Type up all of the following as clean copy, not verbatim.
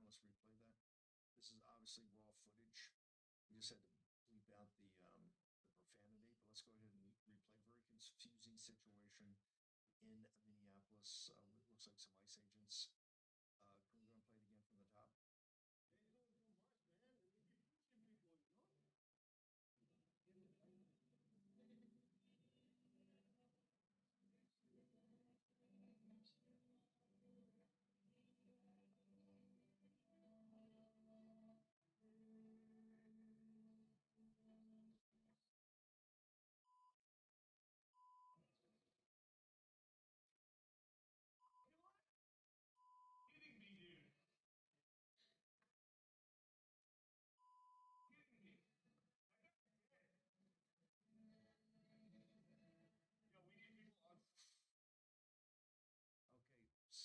Let's replay that. This is obviously raw footage. We just had to bleep out the profanity, but let's go ahead and replay. Very confusing situation in Minneapolis. Looks like some ICE agents. Can we go and play it again from the top?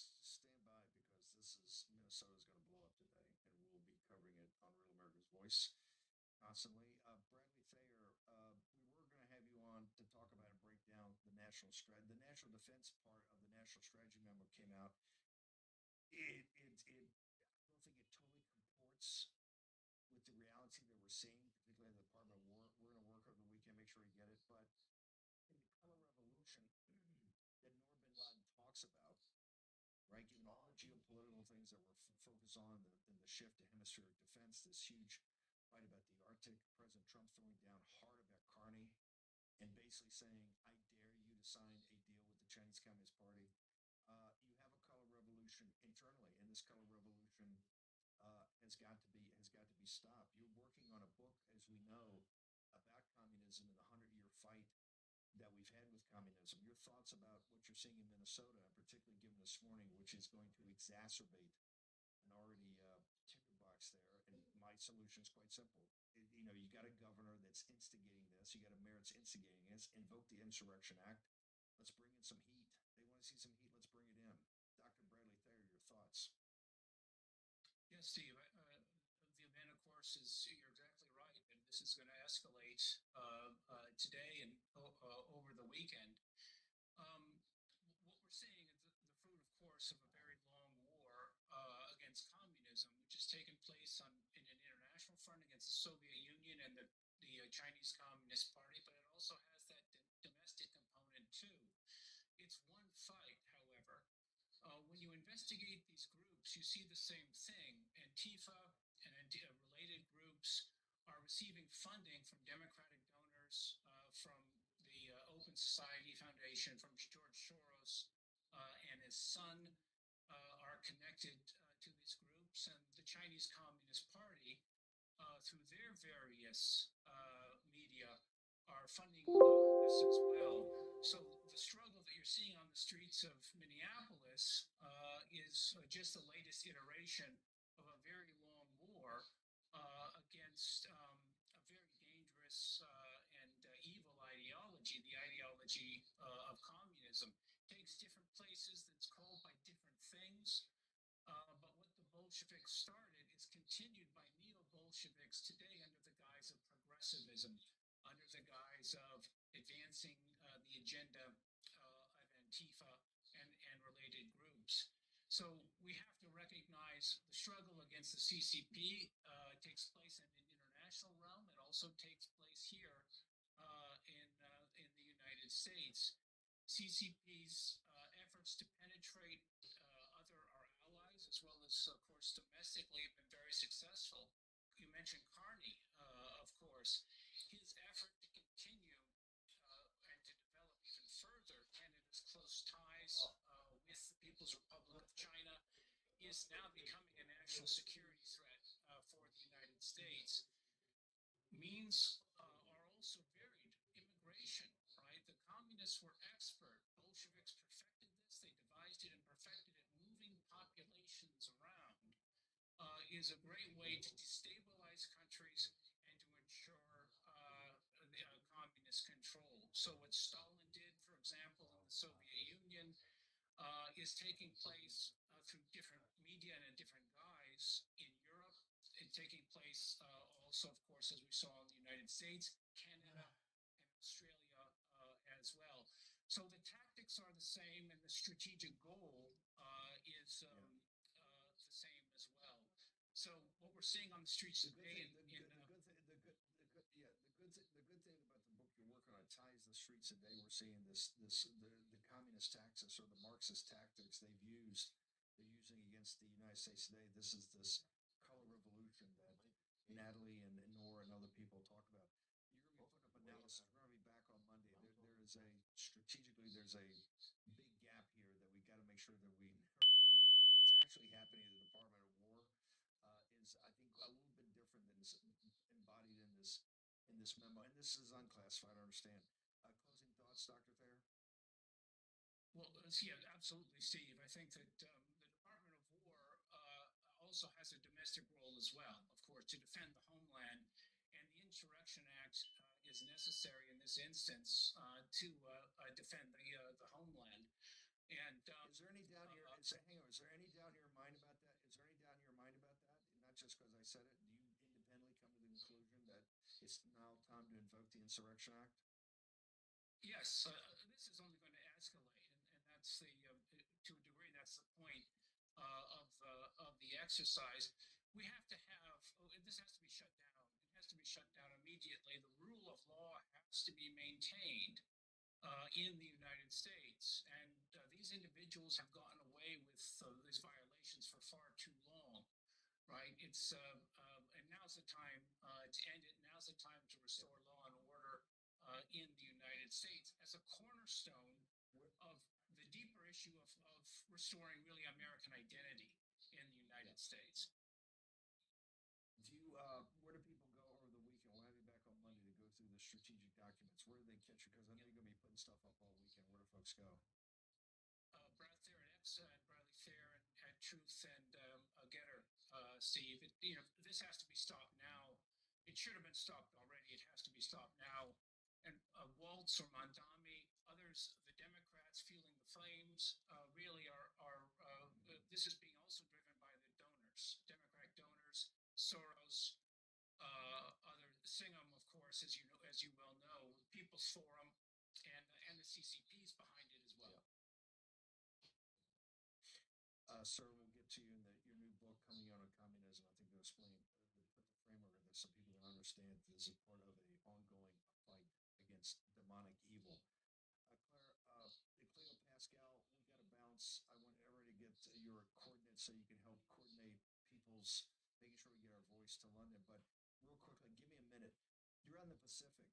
Okay, stand by because this is Minnesota's going to blow up today, and we'll be covering it on Real America's Voice constantly. Bradley Thayer, we were going to have you on to talk about and break down the the national defense part of the national strategy memo came out. I don't think it totally comports with the reality that we're seeing, particularly in the Department of War. We're going to work over the weekend, make sure we get it. But in the color revolution that Noor bin Laden talks about, right? Given all the geopolitical things that we're focused on in the shift to hemispheric defense, this huge fight about the Arctic, President Trump throwing down hard about Carney and basically saying, I dare you to sign a deal with the Chinese Communist Party. You have a color revolution internally, and this color revolution has got to be stopped. You're working on a book, as we know, about communism and the 100-year fight that we've had with communism. Your thoughts about what you're seeing in Minnesota, and particularly given this morning, which is going to exacerbate an already tinderbox there. And my solution is quite simple. You got a governor that's instigating this. You got a mayor that's instigating this. Invoke the Insurrection Act. Let's bring in some heat. They want to see some heat. Let's bring it in. Dr. Bradley Thayer, your thoughts? Yes, Steve. The event, of course, you're exactly right. And this is going to escalate today and over the weekend. What we're seeing is the fruit, of course, of a very long war against communism, which has taken place in an international front against the Soviet Union and the Chinese Communist Party, but it also has that domestic component too. It's one fight, however. When you investigate these groups, you see the same thing. Antifa and related groups are receiving funding from Democratic donors, from the Open Society Foundation, from George Soros and his son are connected to these groups, and the Chinese Communist Party, through their various media, are funding this as well. So the struggle that you're seeing on the streets of Minneapolis is just the latest iteration of a very long war against a very dangerous and evil ideology, the ideology of communism. It takes different places, that's called by different things. But what the Bolsheviks started is continued by neo-Bolsheviks today under the guise of progressivism, under the guise of advancing the agenda of Antifa and related groups. So we have to recognize the struggle against the CCP takes place in an international realm. It also takes place here in the United States. CCP's efforts to penetrate our allies, as well as, of course, domestically, have been very successful. You mentioned Carney, of course. His effort to continue and to develop even further Canada's close ties with the People's Republic of China is now becoming a national security threat for the United States. Means are also varied is a great way to destabilize countries and to ensure communist control. So what Stalin did, for example, in the Soviet Union, is taking place through different media and in different guise in Europe, and taking place also, of course, as we saw in the United States, Canada, and Australia as well. So the tactics are the same, and the strategic goal is the same as well. So what we're seeing on the streets today, the good thing about the book you're working on, it ties the streets today. We're seeing the communist tactics or the Marxist tactics they're using against the United States today. This is this color revolution that Natalie and Nora and other people talk about. You're going to be putting up analysis. We're going to be back on Monday. There is a strategically there's a big gap here that we got to make sure that we narrow down, because what's actually happening in the Department of War is, I think, a little bit different than is embodied in this memo. And this is unclassified, I understand. Closing thoughts, Dr. Thayer? well, yeah, absolutely, Steve. I think that the Department of War also has a domestic role as well, of course, to defend the homeland. And the Insurrection Act is necessary in this instance to defend the homeland. And Is there any doubt here? Hang on. Is there any doubt in your mind about that? Is there any doubt in your mind about that? Not just because I said it. Do you independently come to the conclusion that it's now time to invoke the Insurrection Act? yes, this is only going to escalate, and that's to a degree, that's the point of the exercise. We have to have this has to be shut down. It has to be shut down immediately. The rule of law has to be maintained in the United States, and these individuals have gotten away with these violations for far too long. Right? And now's the time to end it. Now's the time to restore law and order in the United States as a cornerstone of the deeper issue of restoring really American identity in the United States. Where do people go over the weekend? We'll have you back on Monday to go through the strategic documents. Where do they catch you? Because I know you're going to be putting stuff up all weekend. Where do folks go? Brad Thayer at X and Bradley Thayer at Truth and Getter, Steve. This has to be stopped now. It should have been stopped already. It has to be stopped now. And Waltz or Mondami, others, the Democrats fueling the flames, really this is being also driven by the donors, Democratic donors, Soros, other Singham, of course, as you well know, People's Forum, and the CCP's behind it as well. Sir, we'll get to you in your new book coming out on communism. I think they'll explain put the framework of this so people can understand this is part of a ongoing fight against demonic evil. Cleo Pascal, we got to bounce. I want everybody to get your coordinates so you can help coordinate people's making sure we get our voice to London. But real quickly, give me a minute. You're on the Pacific.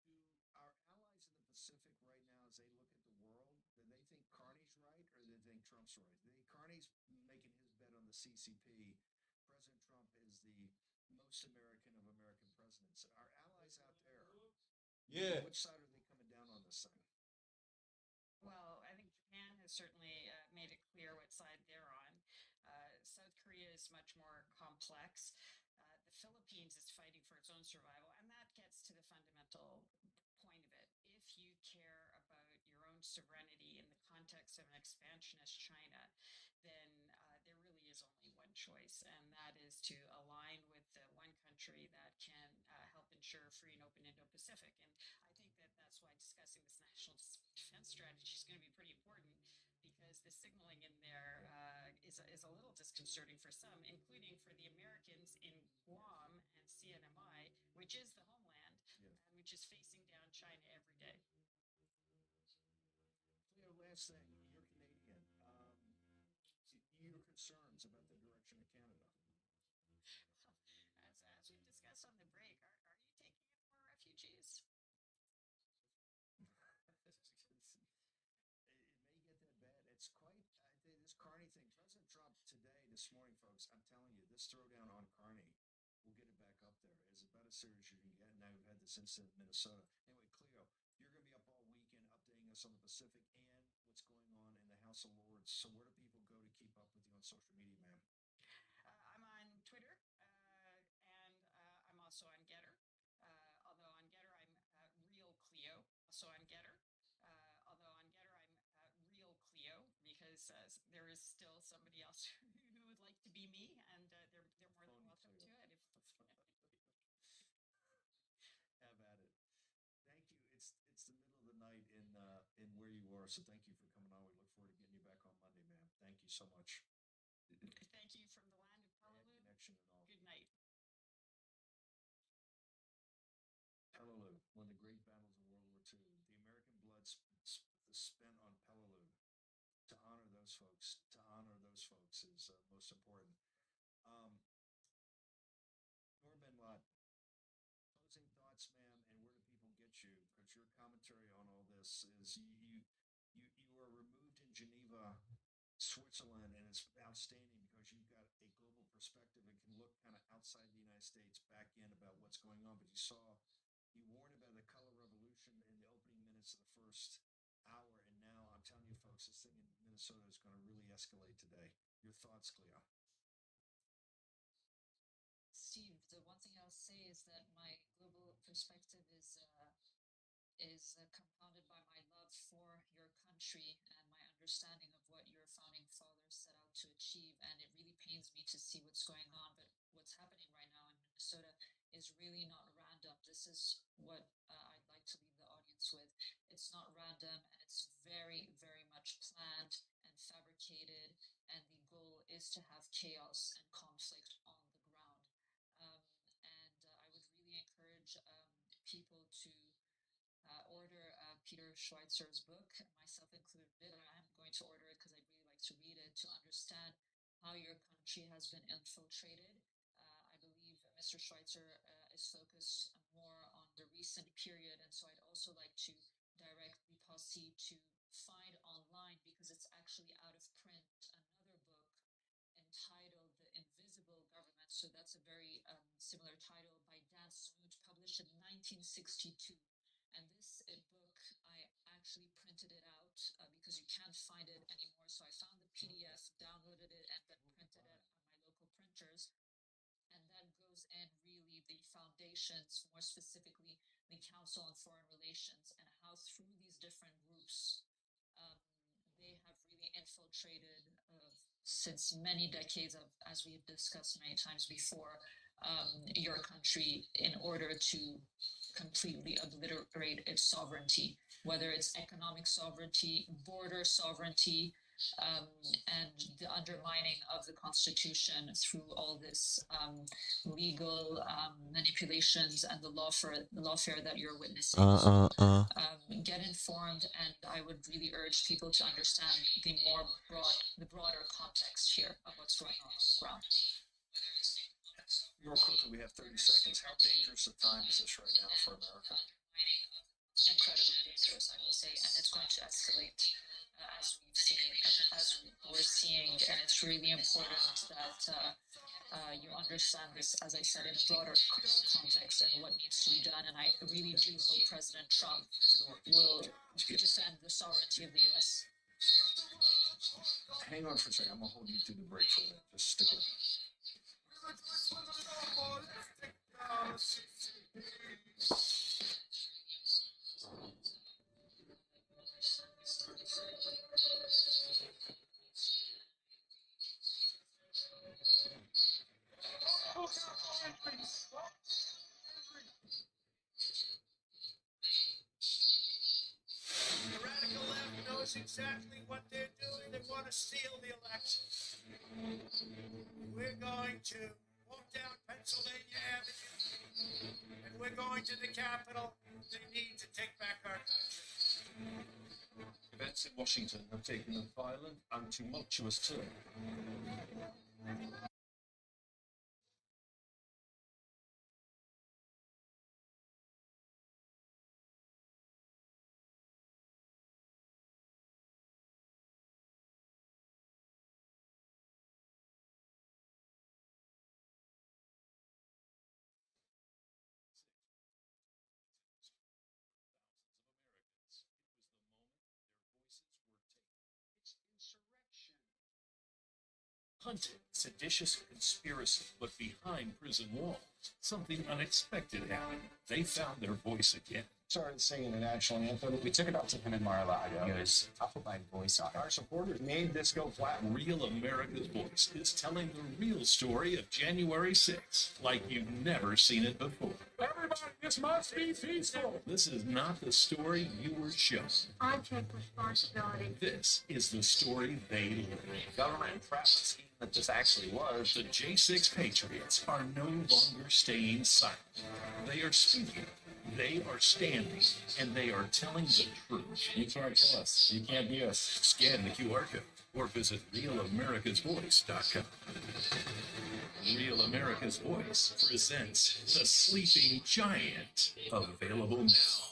Do our allies in the Pacific right now, as they look at the world, do they think Carney's right or do they think Trump's right? Carney's making his bet on the CCP. President Trump is the most American of American presidents. Our allies out there, which side are they coming down on this thing? Well, I think Japan has certainly made it clear what side they're on. South Korea is much more complex. The Philippines is fighting for its own survival, and that gets to the fundamental point of it. If you care about your own sovereignty in the context of an expansionist China, then there really is only one choice, and that is to align with the one country that can help ensure a free and open Indo-Pacific. And I think that that's why discussing this national defense strategy is going to be pretty important, because the signaling in there is a little disconcerting for some, including for the Americans in Guam and CNMI, which is the homeland, and which is facing down China every day. Cleo, last thing, you're Canadian. Your concerns about the direction of Canada? As we've discussed on the break, are you taking in more refugees? It may get that bad. It's quite, I think, this Carney thing. President Trump today, this morning, folks, I'm telling you, this throwdown on Carney will get it back up there. It's about as serious as you can get. Now we've had this incident in Minnesota. Anyway, Cleo, you're going to be up all weekend updating us on the Pacific and what's going on in the House of Lords. So where do people go to keep up with you on social media, ma'am? I'm also on Getter. Although on Getter I'm real Cleo. Also on Getter. Although on Getter I'm real Cleo because there is still somebody else who would like to be me, and they're more than welcome to it. Have at it. Thank you. It's the middle of the night in where you are, so thank you for coming on. We look forward to getting you back on Monday, ma'am. Thank you so much. Thank you from the land of Peleliu. Connection and all. Good night. Peleliu, one of the great battles of World War II. The American blood spent on Peleliu. To honor those folks, is most important. Nora Ben-Lot, closing thoughts, ma'am, and where do people get you? Because your commentary on all this is you are removed in Geneva, Switzerland, and it's outstanding because you've got a global perspective and can look kind of outside the United States back in about what's going on. But you warned about the color revolution in the opening minutes of the first hour, and now I'm telling you, folks, this thing in Minnesota is going to really escalate today. Your thoughts, Cleo? Steve, the one thing I'll say is that my global perspective is compounded by my love for your country and my understanding of what your founding fathers set out to achieve. And it really pains me to see what's going on, but what's happening right now in Minnesota is really not random. This is what I'd like to leave the audience with. It's not random, and it's very, very much planned and fabricated. And the goal is to have chaos and conflict on the ground. I would really encourage people to order Peter Schweitzer's book, myself included. I'm going to order it because I'd really like to read it to understand how your country has been infiltrated. I believe Mr. Schweitzer is focused more on the recent period, and so I'd also like to direct the posse to find online, because it's actually out of print, another book entitled The Invisible Government. So that's a very similar title by Dan Smoot, published in 1962. And this book, I actually printed it out because you can't find it anymore. So I found the PDF, downloaded it, and then printed it on my local printers. And that goes in really the foundations, more specifically the Council on Foreign Relations, and how through these different groups, they have really infiltrated since many decades of, as we've discussed many times before, your country in order to completely obliterate its sovereignty, whether it's economic sovereignty, border sovereignty, and the undermining of the Constitution through all this legal manipulations and the lawfare that you're witnessing. Get informed, and I would really urge people to understand the broader context here of what's going on the ground. Real quickly, we have 30 seconds. How dangerous a time is this right now for America? Incredibly dangerous, I would say, and it's going to escalate as we're seeing, and it's really important that you understand this, as I said, in a broader context and what needs to be done. And I really do hope President Trump will defend the sovereignty of the U.S. Hang on for a second. I'm going to hold you through the break for a minute. Just stick with me. The radical left knows exactly what they're doing. They want to steal the election. We're going to walk down Pennsylvania Avenue, and we're going to the Capitol. They need to take back our country. Events in Washington have taken a violent and tumultuous turn. Hunted, seditious conspiracy, but behind prison walls, something unexpected happened. They found their voice again. Started singing the national anthem. We took it up to him in Mar-a-Lago. He was tough with my voice on it. Our supporters made this go flat. Real America's Voice is telling the real story of January 6th, like you've never seen it before. Everybody, this must be peaceful. This is not the story you were shown. I take responsibility. This is the story they lived. Government entrapment scheme that this actually was. The J6 Patriots are no longer staying silent. They are speaking, they are standing, and they are telling the truth. You can't kill us. You can't beat us. Scan the QR code or visit RealAmericasVoice.com. Real America's Voice presents The Sleeping Giant, available now.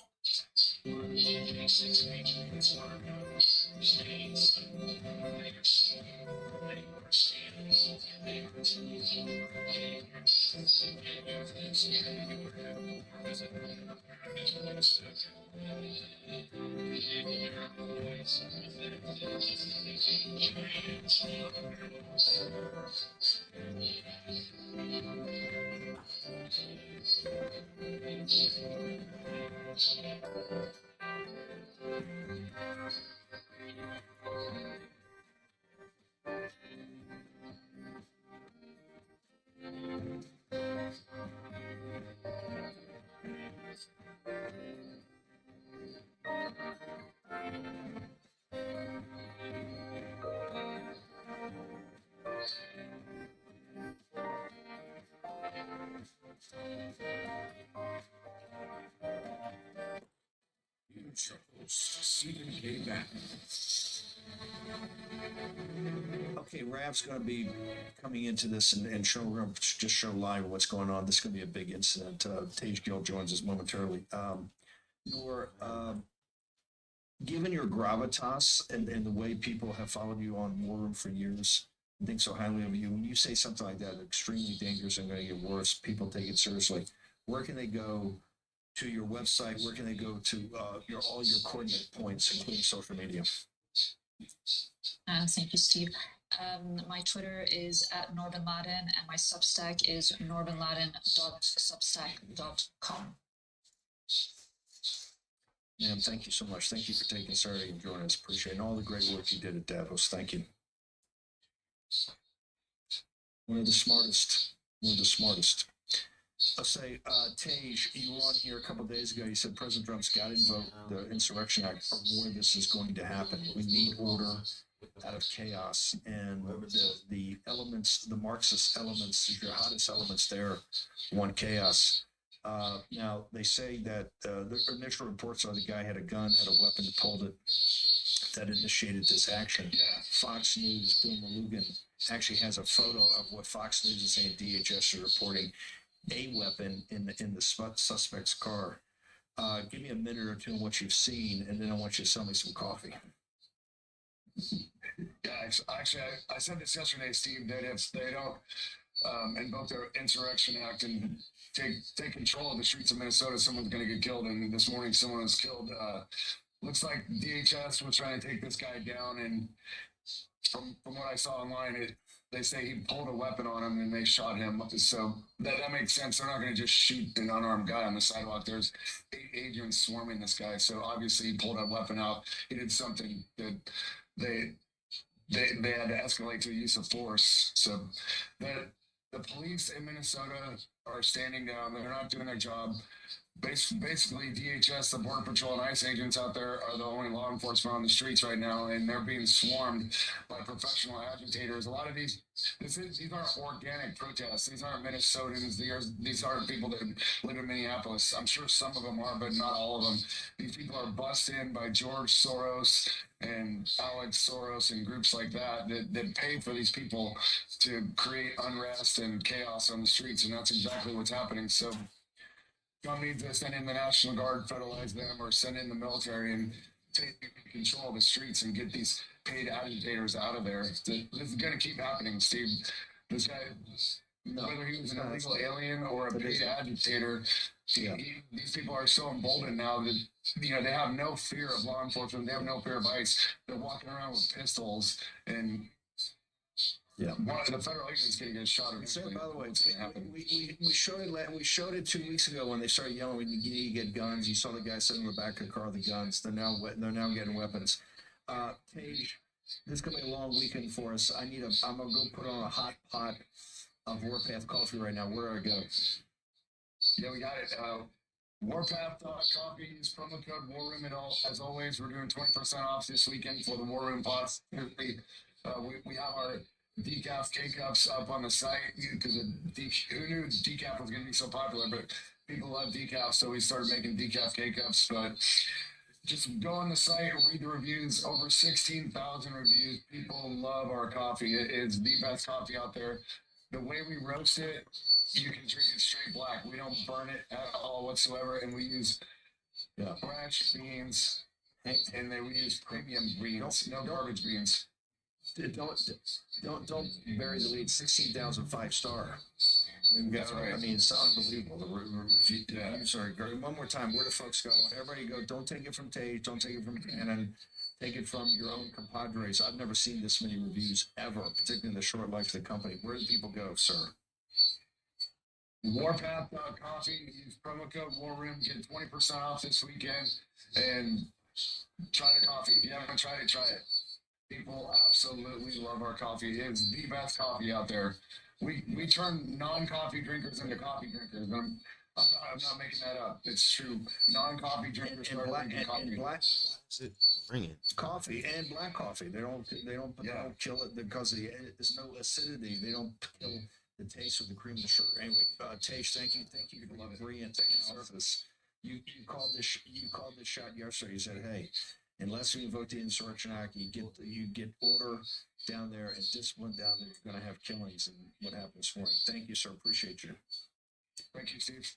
Here's your host, Stephen K. Bannon. Okay, Rav's going to be coming into this and show. We're going to just show live what's going on. This is going to be a big incident. Tage Gill joins us momentarily. Given your gravitas and the way people have followed you on War Room for years, and think so highly of you, when you say something like that, extremely dangerous and going to get worse, people take it seriously. Where can they go to your website? Where can they go to all your coordinate points, including social media? Thank you, Steve. My Twitter is @NorbenLaden, and my Substack is norbenladen.substack.com. Ma'am, thank you so much. Thank you for taking Saturday and joining us. Appreciate it. And all the great work you did at Davos. Thank you. One of the smartest. I'll say, Tage, you were on here a couple of days ago. You said President Trump's got to invoke the Insurrection Act or more this is going to happen. We need order out of chaos. And the elements, the Marxist elements, the jihadist elements there want chaos. Now, they say that the initial reports are the guy had a gun, had a weapon, pulled it, that initiated this action. Fox News, Bill Malugin, actually has a photo of what Fox News is saying DHS is reporting a weapon in the suspect's car. Give me a minute or two on what you've seen, and then I want you to sell me some coffee. Yeah, actually, I said this yesterday, Steve, that if they don't invoke the Insurrection Act and take control of the streets of Minnesota, someone's going to get killed. And this morning, someone was killed. Looks like DHS was trying to take this guy down, and from what I saw online, they say he pulled a weapon on him and they shot him. So that makes sense. They're not going to just shoot an unarmed guy on the sidewalk. There's 8 agents swarming this guy. So obviously he pulled a weapon out. He did something that they had to escalate to the use of force. So that the police in Minnesota are standing down. They're not doing their job. Basically, DHS, the Border Patrol, and ICE agents out there are the only law enforcement on the streets right now, and they're being swarmed by professional agitators. A lot of these aren't organic protests. These aren't Minnesotans. These aren't people that live in Minneapolis. I'm sure some of them are, but not all of them. These people are bussed in by George Soros and Alex Soros and groups like that pay for these people to create unrest and chaos on the streets, and that's exactly what's happening. So Trump needs to send in the National Guard, federalize them, or send in the military and take control of the streets and get these paid agitators out of there. This is going to keep happening, Steve. This guy, whether he was an illegal alien or a paid agitator, these people are so emboldened now that they have no fear of law enforcement. They have no fear of ICE. They're walking around with pistols, and Yeah. One of the federal agents going to get shot. So, by the way, what's going to happen? we showed it. We showed it 2 weeks ago when they started yelling, "We need to get guns." You saw the guy sitting in the back of the car with the guns. They're now getting weapons. Tage, this is gonna be a long weekend for us. I'm gonna go put on a hot pot of Warpath coffee right now. Where do I go? Yeah, we got it. Warpath coffee. Use promo code War Room. As always, we're doing 20% off this weekend for the War Room pots. We have our decaf K-Cups up on the site because who knew decaf was going to be so popular, but people love decaf, so we started making decaf K-Cups. But just go on the site, read the reviews. Over 16,000 reviews. People love our coffee. It's the best coffee out there. The way we roast it, you can drink it straight black. We don't burn it at all whatsoever, and we use fresh beans, and then we use premium beans, no garbage beans. Don't bury the lead. 16,000 5-star. That's right. I mean, it's unbelievable. The reviews are great. One more time, where do folks go? Everybody go. Don't take it from Tage. Don't take it from Canon. Take it from your own compadres. I've never seen this many reviews ever, particularly in the short life of the company. Where do people go, sir? Warpath.coffee. Use promo code War Room. Get 20% off this weekend, and try the coffee. If you haven't tried it, try it. People absolutely love our coffee. It's the best coffee out there. We turn non-coffee drinkers into coffee drinkers. I'm not making that up. It's true. Non-coffee drinkers start drinking coffee. Bring it. Coffee and black coffee. They don't kill it because there's no acidity. They don't kill the taste of the cream and the sugar. Anyway, Tage, thank you for your brilliant analysis. You called this shot yesterday. You said, hey, unless we invoke the Insurrection Act, you get order down there and discipline down there. You're going to have killings, and what happened this morning. Thank you, sir. Appreciate you. Thank you, Steve.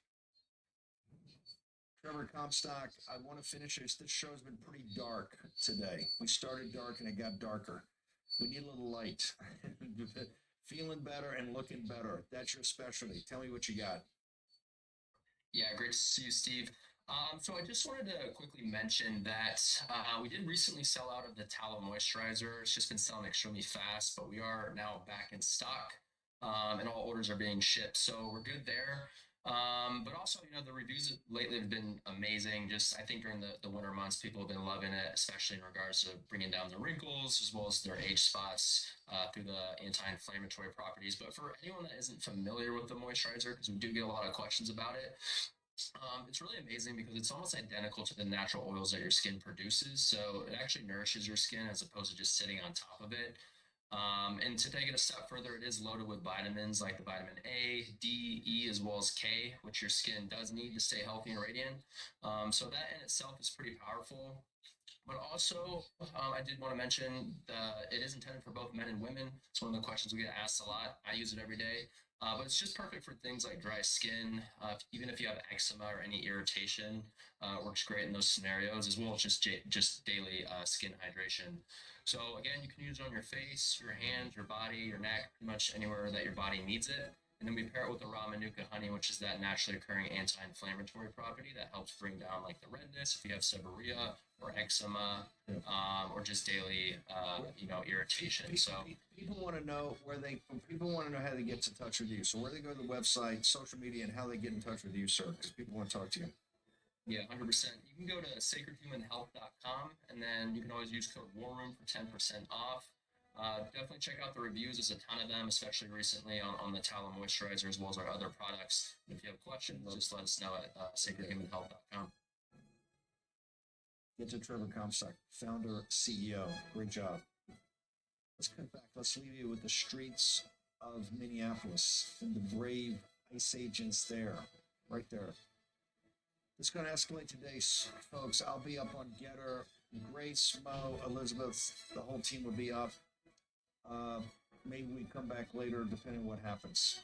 Trevor Comstock, I want to finish this. This show's been pretty dark today. We started dark and it got darker. We need a little light. Feeling better and looking better. That's your specialty. Tell me what you got. Yeah, great to see you, Steve. So I just wanted to quickly mention that we did recently sell out of the tallow moisturizer. It's just been selling extremely fast, but we are now back in stock, and all orders are being shipped. So we're good there. But also, the reviews lately have been amazing. Just, I think during the winter months, people have been loving it, especially in regards to bringing down the wrinkles as well as their age spots through the anti-inflammatory properties. But for anyone that isn't familiar with the moisturizer, because we do get a lot of questions about it, it's really amazing because it's almost identical to the natural oils that your skin produces. So it actually nourishes your skin as opposed to just sitting on top of it. And to take it a step further, it is loaded with vitamins like the vitamin A, D, E, as well as K, which your skin does need to stay healthy and radiant. So that in itself is pretty powerful. But also, I did want to mention that it is intended for both men and women. It's one of the questions we get asked a lot. I use it every day. But it's just perfect for things like dry skin. Even if you have eczema or any irritation, it works great in those scenarios, as well as just daily skin hydration. So again, you can use it on your face, your hands, your body, your neck, pretty much anywhere that your body needs it. And then we pair it with the raw manuka honey, which is that naturally occurring anti-inflammatory property that helps bring down like the redness if you have seborrhea or eczema, or just daily, irritation. So people want to know how they get in touch with you. So where they go to the website, social media, and how they get in touch with you, sir, because people want to talk to you. Yeah, 100%. You can go to sacredhumanhealth.com, and then you can always use code WARROOM for 10% off. Definitely check out the reviews. There's a ton of them, especially recently on the tallow moisturizer as well as our other products. And if you have questions, just let us know at sacredhumanhealth.com. Get to Trevor Comstock, founder, CEO. Great job. Let's cut back. Let's leave you with the streets of Minneapolis and the brave ICE agents there, right there. It's going to escalate today, folks. I'll be up on Getter. Grace, Mo, Elizabeth, the whole team will be up. Maybe we come back later, depending on what happens.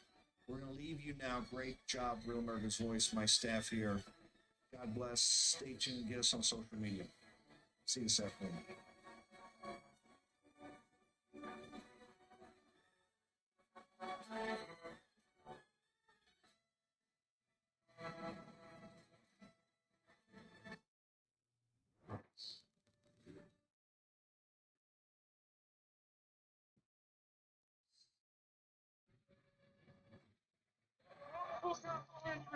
We're going to leave you now. Great job, Real America's Voice, my staff here. God bless. Stay tuned. Get us on social media. See you this afternoon. The radical left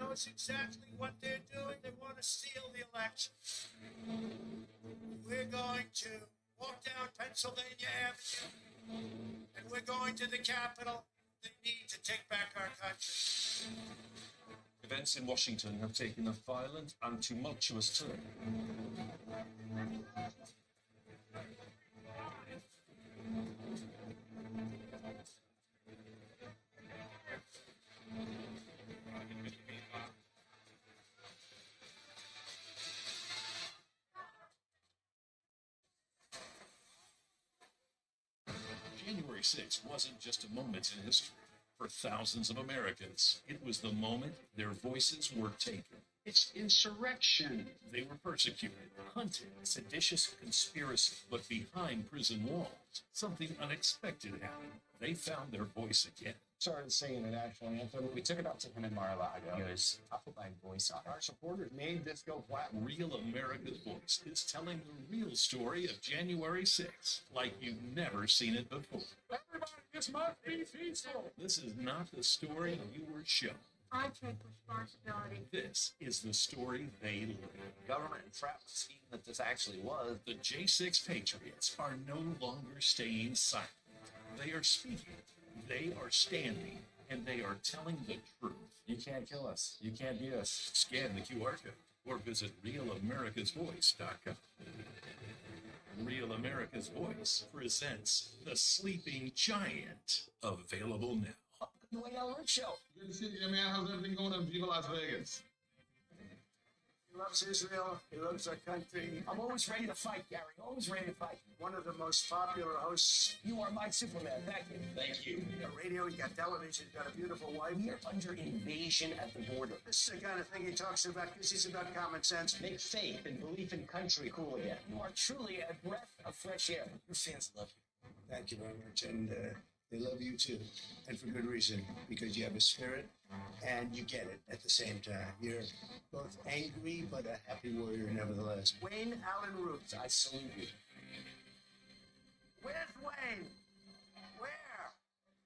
knows exactly what they're doing. They want to steal the election. We're going to walk down Pennsylvania Avenue, and we're going to the Capitol. They need to take back our country. Events in Washington have taken a violent and tumultuous turn. January 6th wasn't just a moment in history. For thousands of Americans, it was the moment their voices were taken. It's insurrection. They were persecuted, hunted, seditious conspiracy, but behind prison walls, something unexpected happened. They found their voice again. Started singing it actually, Anthem. We took it up to him and Mar-a-Lago. He goes, I'll put my voice on it. Our supporters made this go flat. Real America's Voice is telling the real story of January 6th, like you've never seen it before. Everybody, this must be peaceful. This is not the story you were shown. I take responsibility. This is the story they live. Government and trap scheme that this actually was. The J6 Patriots are no longer staying silent. They are speaking, they are standing, and they are telling the truth. You can't kill us. You can't beat us. Scan the QR code or visit RealAmericasVoice.com. Real America's Voice presents The Sleeping Giant, available now. The Wayne Allen Root Show. Good to see you, man. How's everything going in Viva Las Vegas? He loves Israel. He loves our country. I'm always ready to fight, Gary. Always ready to fight. One of the most popular hosts. You are my Superman. Thank you. Thank you. You got radio, you got television, you got a beautiful wife. We are under invasion at the border. This is the kind of thing he talks about because he's about common sense. Make faith and belief in country cool again. You are truly a breath of fresh air. Your fans love you. Thank you very much. And they love you too. And for good reason, because you have a spirit and you get it at the same time. You're both angry but a happy warrior nevertheless. Wayne Allen Root. I salute you. Where's Wayne?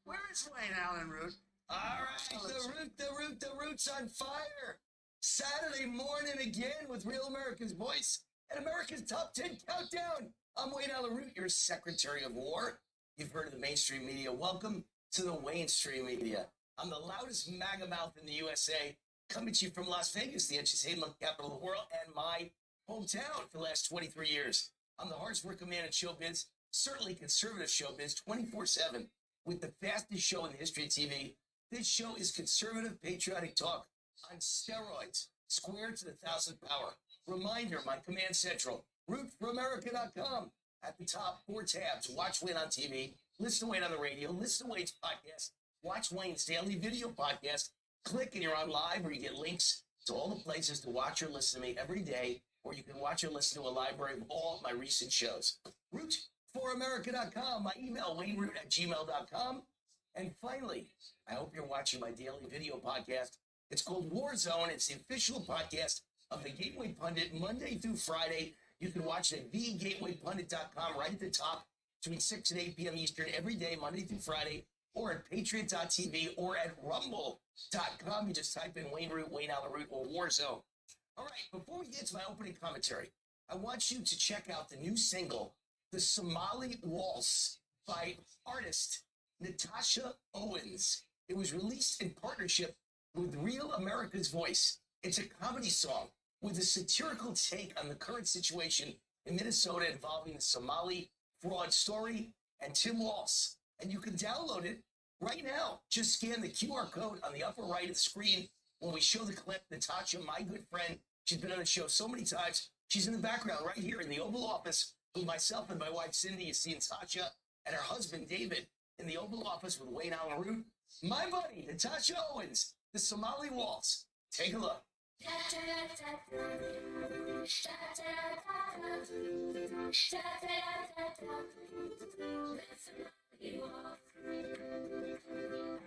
Where is Wayne Allen Root? All right, the root's on fire. Saturday morning again with Real America's Voice and America's Top 10 Countdown. I'm Wayne Allen Root, your Secretary of War. You've heard of the mainstream media. Welcome to the Mainstream media. I'm the loudest MAGA mouth in the USA, coming to you from Las Vegas, the entertainment capital of the world, and my hometown for the last 23 years. I'm the hardest working man in showbiz, certainly conservative showbiz, 24/7, with the fastest show in the history of TV. This show is conservative, patriotic talk on steroids, square to the 1,000th power. Reminder, my command central, rootforamerica.com. At the top, 4 tabs. Watch Wayne on TV, listen to Wayne on the radio, listen to Wayne's podcast, watch Wayne's daily video podcast. Click and you're on live, or you get links to all the places to watch or listen to me every day, or you can watch or listen to a library of all of my recent shows. Rootforamerica.com, my email, wayneroot@gmail.com. And finally, I hope you're watching my daily video podcast. It's called War Zone. It's the official podcast of the Gateway Pundit, Monday through Friday. You can watch it at thegatewaypundit.com right at the top between 6 and 8 p.m. Eastern every day, Monday through Friday, or at patriot.tv or at rumble.com. You just type in Wayne Root, Wayne Allen Root, or Warzone. All right, before we get to my opening commentary, I want you to check out the new single, The Somali Waltz, by artist Natasha Owens. It was released in partnership with Real America's Voice. It's a comedy song with a satirical take on the current situation in Minnesota involving the Somali fraud story and Tim Waltz. And you can download it right now. Just scan the QR code on the upper right of the screen when we show the clip. Natasha, my good friend, she's been on the show so many times. She's in the background right here in the Oval Office with myself and my wife, Cindy. You see Natasha and her husband, David, in the Oval Office with Wayne Allen Root. My buddy, Natasha Owens, the Somali Waltz. Take a look.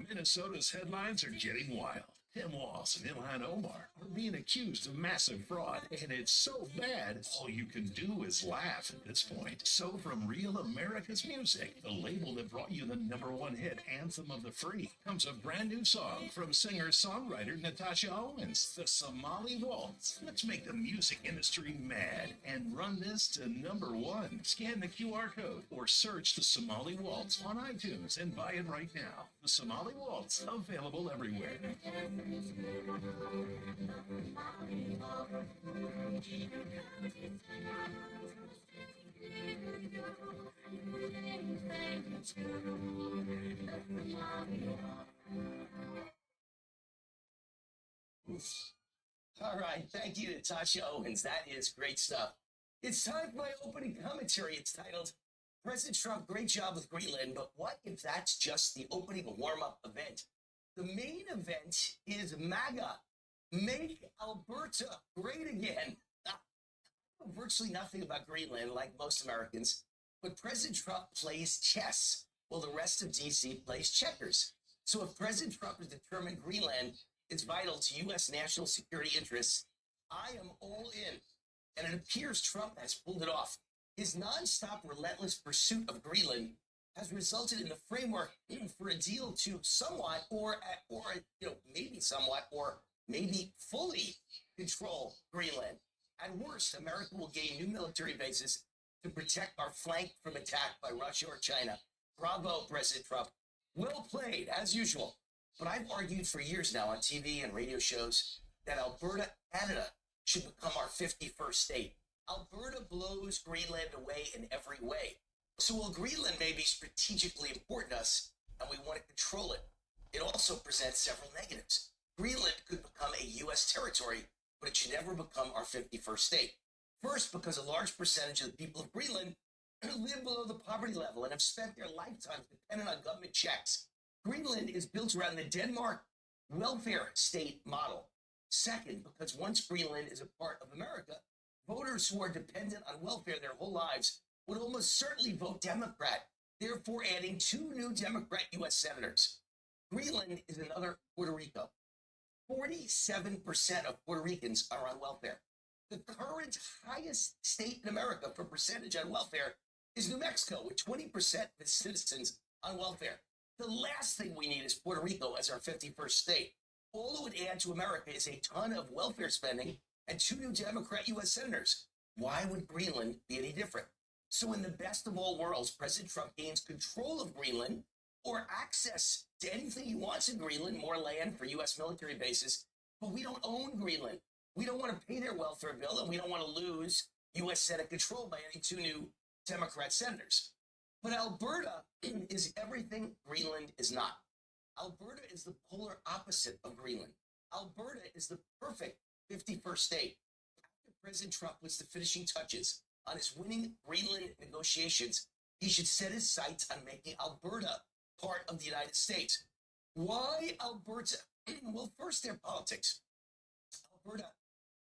Minnesota's headlines are getting wild. Tim Walz and Ilhan Omar are being accused of massive fraud, and it's so bad, all you can do is laugh at this point. So from Real America's Music, the label that brought you the #1 hit, Anthem of the Free, comes a brand new song from singer-songwriter Natasha Owens, the Somali Waltz. Let's make the music industry mad and run this to #1. Scan the QR code or search the Somali Waltz on iTunes and buy it right now. The Somali Waltz, available everywhere. All right, thank you, Natasha Owens. That is great stuff. It's time for my opening commentary. It's titled, President Trump, great job with Greenland, but what if that's just the opening warm-up event? The main event is MAGA. Make Alberta great again. I know virtually nothing about Greenland, like most Americans, but President Trump plays chess, while the rest of D.C. plays checkers. So if President Trump is determined Greenland is vital to U.S. national security interests, I am all in. And it appears Trump has pulled it off. His nonstop, relentless pursuit of Greenland has resulted in the framework for a deal to somewhat, or maybe somewhat, or maybe fully control Greenland. At worst, America will gain new military bases to protect our flank from attack by Russia or China. Bravo, President Trump. Well played, as usual. But I've argued for years now on TV and radio shows that Alberta, Canada, should become our 51st state. Alberta blows Greenland away in every way. So while Greenland may be strategically important to us and we want to control it, it also presents several negatives. Greenland could become a U.S. territory, but it should never become our 51st state. First, because a large percentage of the people of Greenland live below the poverty level and have spent their lifetimes dependent on government checks. Greenland is built around the Denmark welfare state model. Second, because once Greenland is a part of America, voters who are dependent on welfare their whole lives would almost certainly vote Democrat, therefore adding 2 new Democrat U.S. senators. Greenland is another Puerto Rico. 47% of Puerto Ricans are on welfare. The current highest state in America for percentage on welfare is New Mexico, with 20% of its citizens on welfare. The last thing we need is Puerto Rico as our 51st state. All it would add to America is a ton of welfare spending and 2 new Democrat U.S. senators. Why would Greenland be any different? So in the best of all worlds, President Trump gains control of Greenland or access to anything he wants in Greenland, more land for U.S. military bases, but we don't own Greenland. We don't want to pay their welfare bill, and we don't want to lose U.S. Senate control by adding 2 new Democrat senators. But Alberta is everything Greenland is not. Alberta is the polar opposite of Greenland. Alberta is the perfect 51st state. After President Trump puts the finishing touches on his winning Greenland negotiations, he should set his sights on making Alberta part of the United States. Why Alberta? Well, first, their politics. Alberta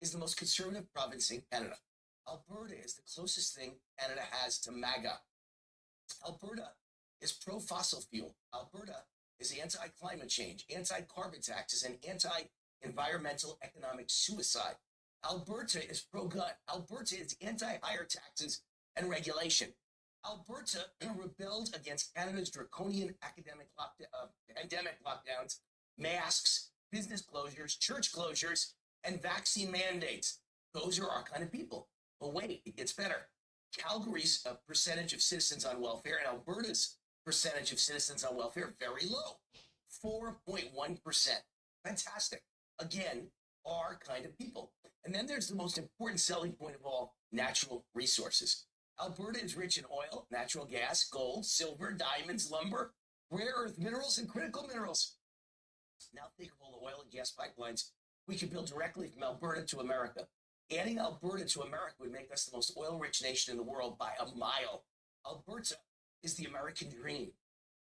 is the most conservative province in Canada. Alberta is the closest thing Canada has to MAGA. Alberta is pro-fossil fuel. Alberta is anti-climate change, anti-carbon taxes, and anti-environmental economic suicide. Alberta is pro-gun. Alberta is anti-higher taxes and regulation. Alberta rebelled against Canada's draconian pandemic lockdowns, masks, business closures, church closures, and vaccine mandates. Those are our kind of people. But wait, it gets better. Calgary's percentage of citizens on welfare and Alberta's percentage of citizens on welfare very low, 4.1%. Fantastic. Again, our kind of people. And then there's the most important selling point of all, natural resources. Alberta is rich in oil, natural gas, gold, silver, diamonds, lumber, rare earth minerals, and critical minerals. Now think of all the oil and gas pipelines we could build directly from Alberta to America. Adding Alberta to America would make us the most oil-rich nation in the world by a mile. Alberta is the American dream.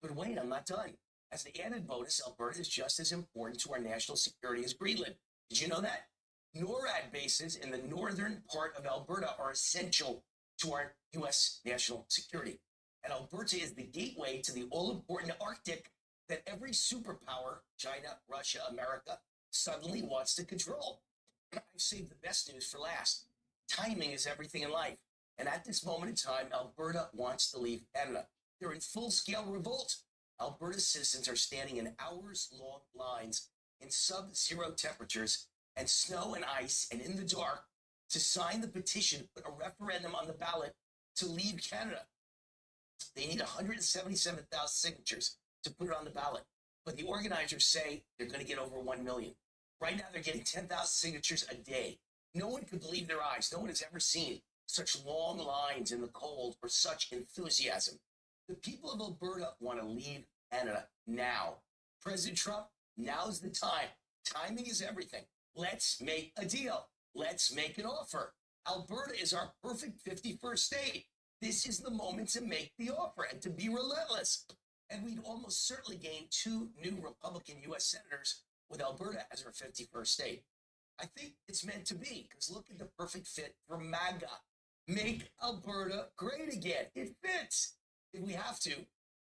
But wait, I'm not done. As an added bonus, Alberta is just as important to our national security as Greenland. Did you know that? NORAD bases in the northern part of Alberta are essential to our U.S. national security. And Alberta is the gateway to the all-important Arctic that every superpower, China, Russia, America, suddenly wants to control. I've saved the best news for last. Timing is everything in life. And at this moment in time, Alberta wants to leave Canada. They're in full-scale revolt. Alberta citizens are standing in hours-long lines in sub-zero temperatures and snow and ice and in the dark to sign the petition, put a referendum on the ballot to leave Canada. They need 177,000 signatures to put it on the ballot. But the organizers say they're going to get over 1 million. Right now, they're getting 10,000 signatures a day. No one could believe their eyes. No one has ever seen such long lines in the cold or such enthusiasm. The people of Alberta want to leave Canada now. President Trump, now's the time. Timing is everything. Let's make a deal. Let's make an offer. Alberta is our perfect 51st state. This is the moment to make the offer and to be relentless. And we'd almost certainly gain 2 new Republican U.S. senators with Alberta as our 51st state. I think it's meant to be, because look at the perfect fit for MAGA. Make Alberta great again. It fits. If we have to,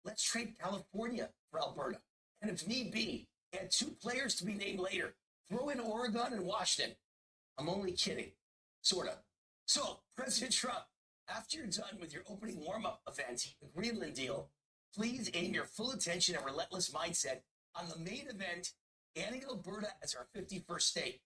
let's trade California for Alberta. And if need be, add 2 players to be named later. Throw in Oregon and Washington. I'm only kidding. Sort of. So, President Trump, after you're done with your opening warm-up event, the Greenland deal, please aim your full attention and relentless mindset on the main event, adding Alberta as our 51st state.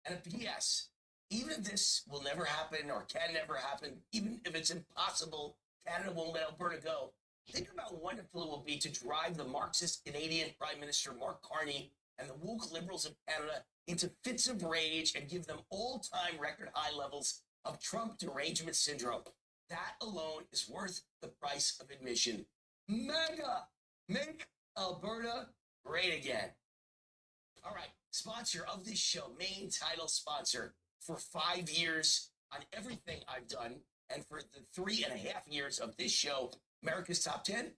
And a PS, even if this will never happen or can never happen, even if it's impossible, Canada won't let Alberta go, think about how wonderful it will be to drive the Marxist Canadian Prime Minister Mark Carney and the woke liberals of Canada into fits of rage and give them all-time record high levels of Trump derangement syndrome. That alone is worth the price of admission. MAGA! Make Alberta great again. All right, sponsor of this show, main title sponsor for 5 years on everything I've done, and for the 3.5 years of this show, America's Top 10,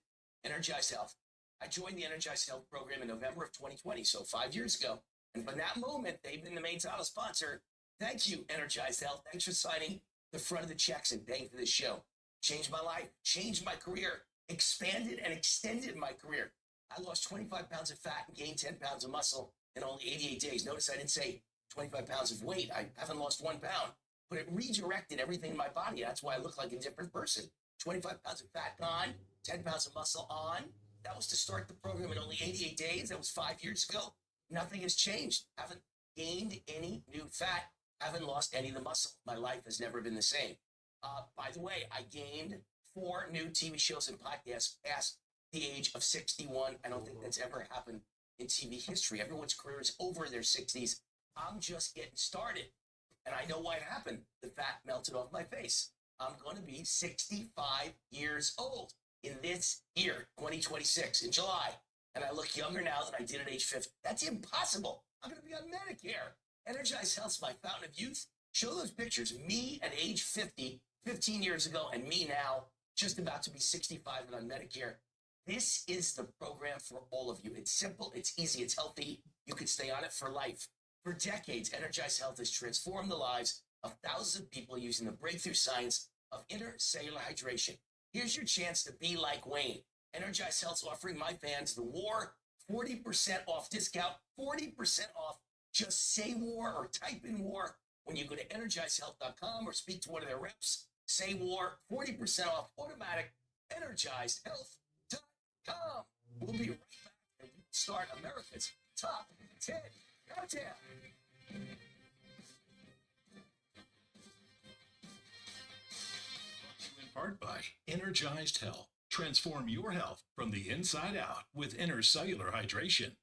Energized Health. I joined the Energized Health program in November of 2020, so 5 years ago. And from that moment, they've been the main title sponsor. Thank you, Energized Health. Thanks for signing the front of the checks and paying for this show. Changed my life, changed my career, expanded and extended my career. I lost 25 pounds of fat and gained 10 pounds of muscle in only 88 days. Notice I didn't say 25 pounds of weight. I haven't lost 1 pound, but it redirected everything in my body. That's why I look like a different person. 25 pounds of fat gone, 10 pounds of muscle on. That was to start the program in only 88 days. That was 5 years ago. Nothing has changed. Haven't gained any new fat. Haven't lost any of the muscle. My life has never been the same. By the way, I gained 4 new TV shows and podcasts past the age of 61. I don't think that's ever happened in TV history. Everyone's career is over their 60s. I'm just getting started. And I know why it happened. The fat melted off my face. I'm going to be 65 years old in this year, 2026, in July. And I look younger now than I did at age 50. That's impossible. I'm going to be on Medicare. Energized Health's my fountain of youth. Show those pictures. Me at age 50, 15 years ago, and me now, just about to be 65 and on Medicare. This is the program for all of you. It's simple, it's easy, it's healthy. You can stay on it for life. For decades, Energized Health has transformed the lives of thousands of people using the breakthrough science of intercellular hydration. Here's your chance to be like Wayne. Energized Health's offering my fans the WAR 40% off discount, 40% off. Just say WAR or type in WAR when you go to energizedhealth.com or speak to one of their reps. Say WAR, 40% off automatic, energizedhealth.com. We'll be right back and we start America's Top 10 Countdown. In part by Energized Health. Transform your health from the inside out with intercellular hydration.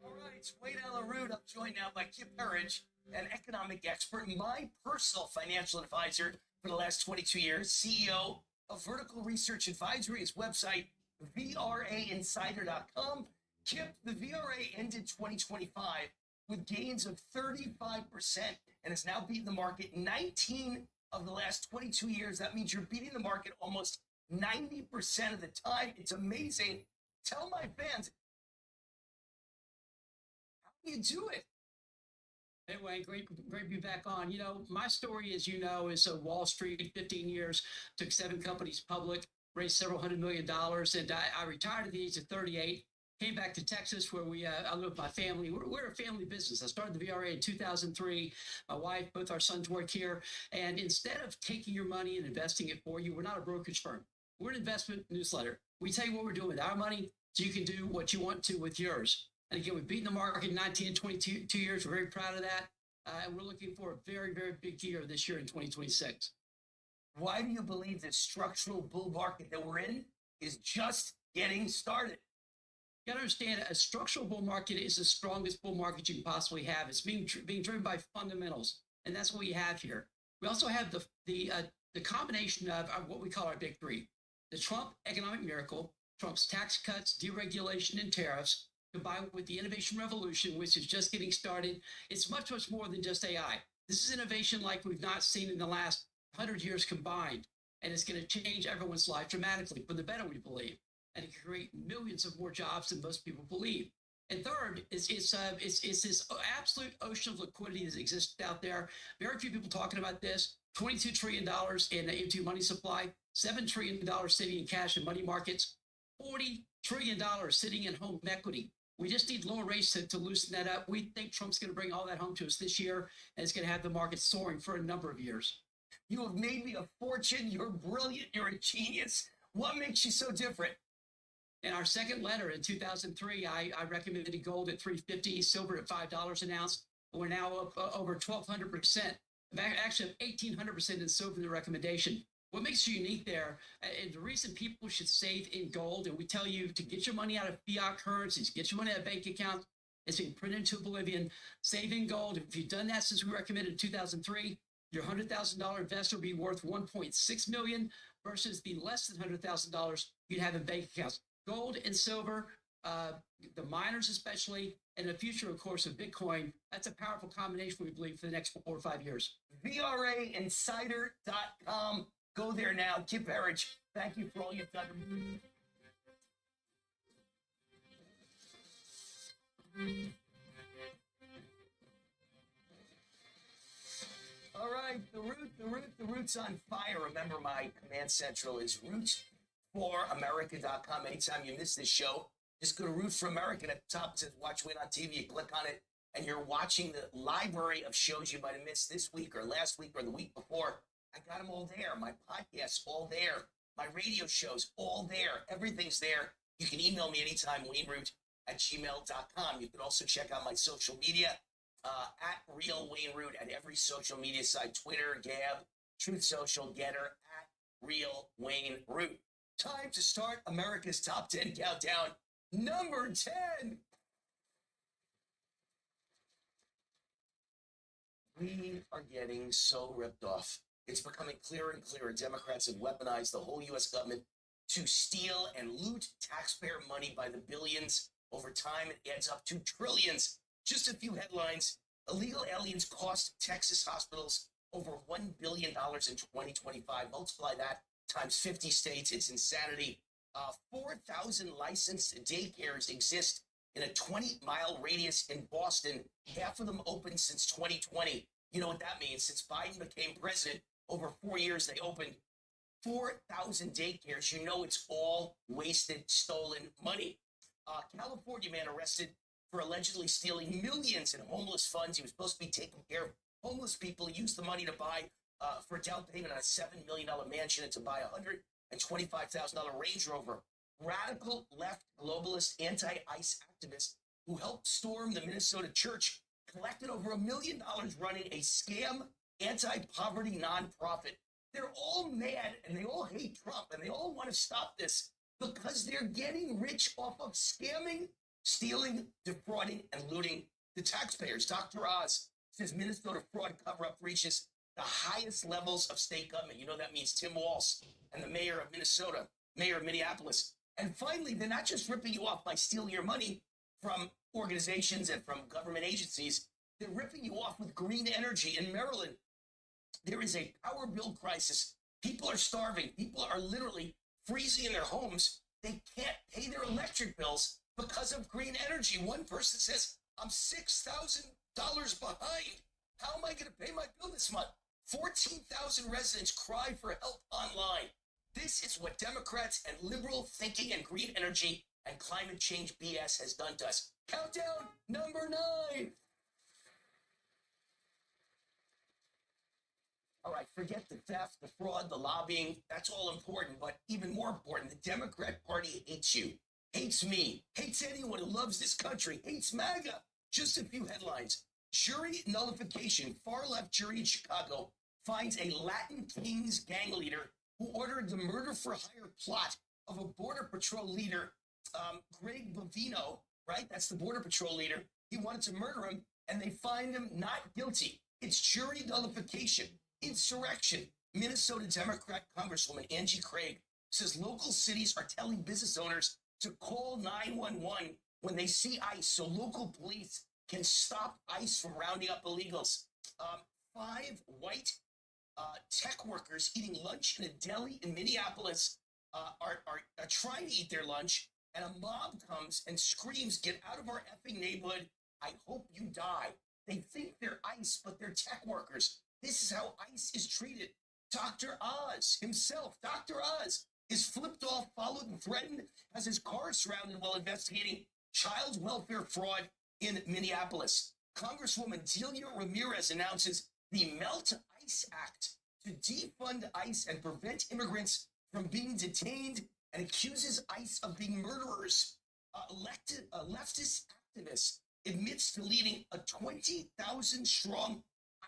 All right, it's Wayne Alaroot. I'm joined now by Kip Herridge, an economic expert, my personal financial advisor for the last 22 years, CEO of Vertical Research Advisory, his website, VRAinsider.com. Kip, the VRA ended 2025 with gains of 35% and has now beaten the market 19 of the last 22 years. That means you're beating the market almost 90% of the time. It's amazing. Tell my fans, how do you do it? Hey, Wayne, great to be back on. You know, my story, as you know, is Wall Street, 15 years, took 7 companies public, raised several $100 million, and I retired at the age of 38. came back to Texas where I live with my family. We're a family business. I started the VRA in 2003. My wife, both our sons work here. And instead of taking your money and investing it for you, we're not a brokerage firm. We're an investment newsletter. We tell you what we're doing with our money so you can do what you want to with yours. And again, we've beaten the market in 19 and 22 years. We're very proud of that. And we're looking for a very, very big year this year in 2026. Why do you believe the structural bull market that we're in is just getting started? You got to understand, a structural bull market is the strongest bull market you can possibly have. It's being driven by fundamentals, and that's what we have here. We also have the combination of what we call our big three: the Trump economic miracle, Trump's tax cuts, deregulation, and tariffs, combined with the innovation revolution, which is just getting started. It's much, much more than just AI. This is innovation like we've not seen in the last 100 years combined, and it's going to change everyone's life dramatically for the better, we believe. And it can create millions of more jobs than most people believe. And third is this absolute ocean of liquidity that exists out there. Very few people talking about this. $22 trillion into money supply, $7 trillion sitting in cash and money markets, $40 trillion sitting in home equity. We just need lower rates to loosen that up. We think Trump's going to bring all that home to us this year, and it's going to have the market soaring for a number of years. You have made me a fortune. You're brilliant. You're a genius. What makes you so different? In our second letter in 2003, I recommended gold at $350, silver at $5 an ounce. We're now up over 1,200%. Actually, 1,800% in silver in the recommendation. What makes you unique there, and the reason people should save in gold, and we tell you to get your money out of fiat currencies, get your money out of bank accounts, it's being printed into oblivion, save in gold. If you've done that since we recommended in 2003, your $100,000 investor will be worth $1.6 million versus the less than $100,000 you'd have in bank accounts. Gold and silver, the miners especially, and the future, of course, of Bitcoin. That's a powerful combination, we believe, for the next 4 or 5 years. VRAinsider.com. Go there now. Kip Herridge, thank you for all you've done. All right, the root's on fire. Remember, my command central is rootforamerica.com. Anytime you miss this show, just go to Root for America. At the top it says Watch Win on TV. You click on it, and you're watching the library of shows you might have missed this week or last week or the week before. I got them all there. My podcasts, all there. My radio shows, all there. Everything's there. You can email me anytime, WayneRoot@gmail.com. You can also check out my social media, at Real Wayne Root at every social media site, Twitter, Gab, Truth Social, Getter, at Real Wayne Root. Time to start America's Top 10 Countdown. Number 10. We are getting so ripped off. It's becoming clearer and clearer. Democrats have weaponized the whole U.S. government to steal and loot taxpayer money by the billions. Over time, it adds up to trillions. Just a few headlines. Illegal aliens cost Texas hospitals over $1 billion in 2025. Multiply that times 50 states. It's insanity. 4,000 licensed daycares exist in a 20-mile radius in Boston. Half of them opened since 2020. You know what that means? Since Biden became president, over 4 years, they opened 4,000 daycares. You know it's all wasted, stolen money. California man arrested for allegedly stealing millions in homeless funds. He was supposed to be taking care of homeless people. He used the money to buy for a down payment on a $7 million mansion and to buy a $125,000 Range Rover. Radical left globalist anti-ICE activists who helped storm the Minnesota church collected over $1 million running a scam anti-poverty nonprofit. They're all mad and they all hate Trump and they all want to stop this because they're getting rich off of scamming, stealing, defrauding, and looting the taxpayers. Dr. Oz says Minnesota fraud cover-up reaches the highest levels of state government. You know that means Tim Walz and the mayor of Minnesota, mayor of Minneapolis. And finally, they're not just ripping you off by stealing your money from organizations and from government agencies. They're ripping you off with green energy in Maryland. There is a power bill crisis. People are starving. People are literally freezing in their homes. They can't pay their electric bills because of green energy. One person says, I'm $6,000 behind. How am I going to pay my bill this month? 14,000 residents cry for help online. This is what Democrats and liberal thinking and green energy and climate change BS has done to us. Countdown number 9. All right, forget the theft, the fraud, the lobbying. That's all important, but even more important, the Democrat Party hates you, hates me, hates anyone who loves this country, hates MAGA. Just a few headlines. Jury nullification. Far-left jury in Chicago finds a Latin Kings gang leader who ordered the murder-for-hire plot of a Border Patrol leader, Greg Bovino, right? That's the Border Patrol leader. He wanted to murder him, and they find him not guilty. It's jury nullification. Insurrection. Minnesota Democrat Congresswoman Angie Craig says local cities are telling business owners to call 911 when they see ICE so local police can stop ICE from rounding up illegals. 5 white tech workers eating lunch in a deli in Minneapolis are trying to eat their lunch, and a mob comes and screams, "Get out of our effing neighborhood. I hope you die." They think they're ICE, but they're tech workers. This is how ICE is treated. Dr. Oz himself, Dr. Oz, is flipped off, followed, and threatened, has his car surrounded while investigating child welfare fraud in Minneapolis. Congresswoman Delia Ramirez announces the Melt ICE Act to defund ICE and prevent immigrants from being detained, and accuses ICE of being murderers. A leftist activist admits to leading a 20,000-strong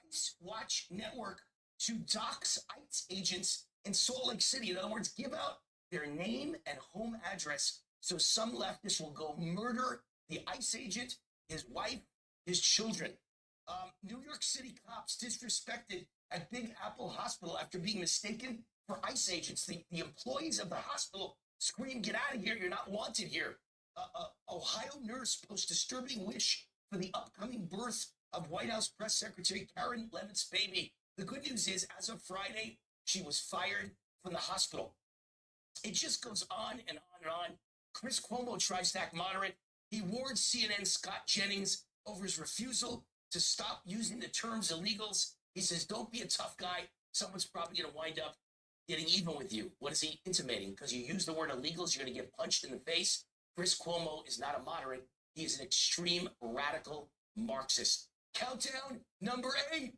ICE Watch network to dox ICE agents in Salt Lake City. In other words, give out their name and home address so some leftists will go murder the ICE agent, his wife, his children. New York City cops disrespected at Big Apple Hospital after being mistaken for ICE agents. The employees of the hospital scream, "Get out of here, you're not wanted here." Ohio nurse posts disturbing wish for the upcoming birth of White House Press Secretary Karen Levitt's baby. The good news is, as of Friday, she was fired from the hospital. It just goes on and on and on. Chris Cuomo tries to act moderate. He warned CNN's Scott Jennings over his refusal to stop using the terms illegals. He says, "Don't be a tough guy. Someone's probably going to wind up getting even with you." What is he intimating? Because you use the word illegals, you're going to get punched in the face. Chris Cuomo is not a moderate. He is an extreme radical Marxist. Countdown number 8.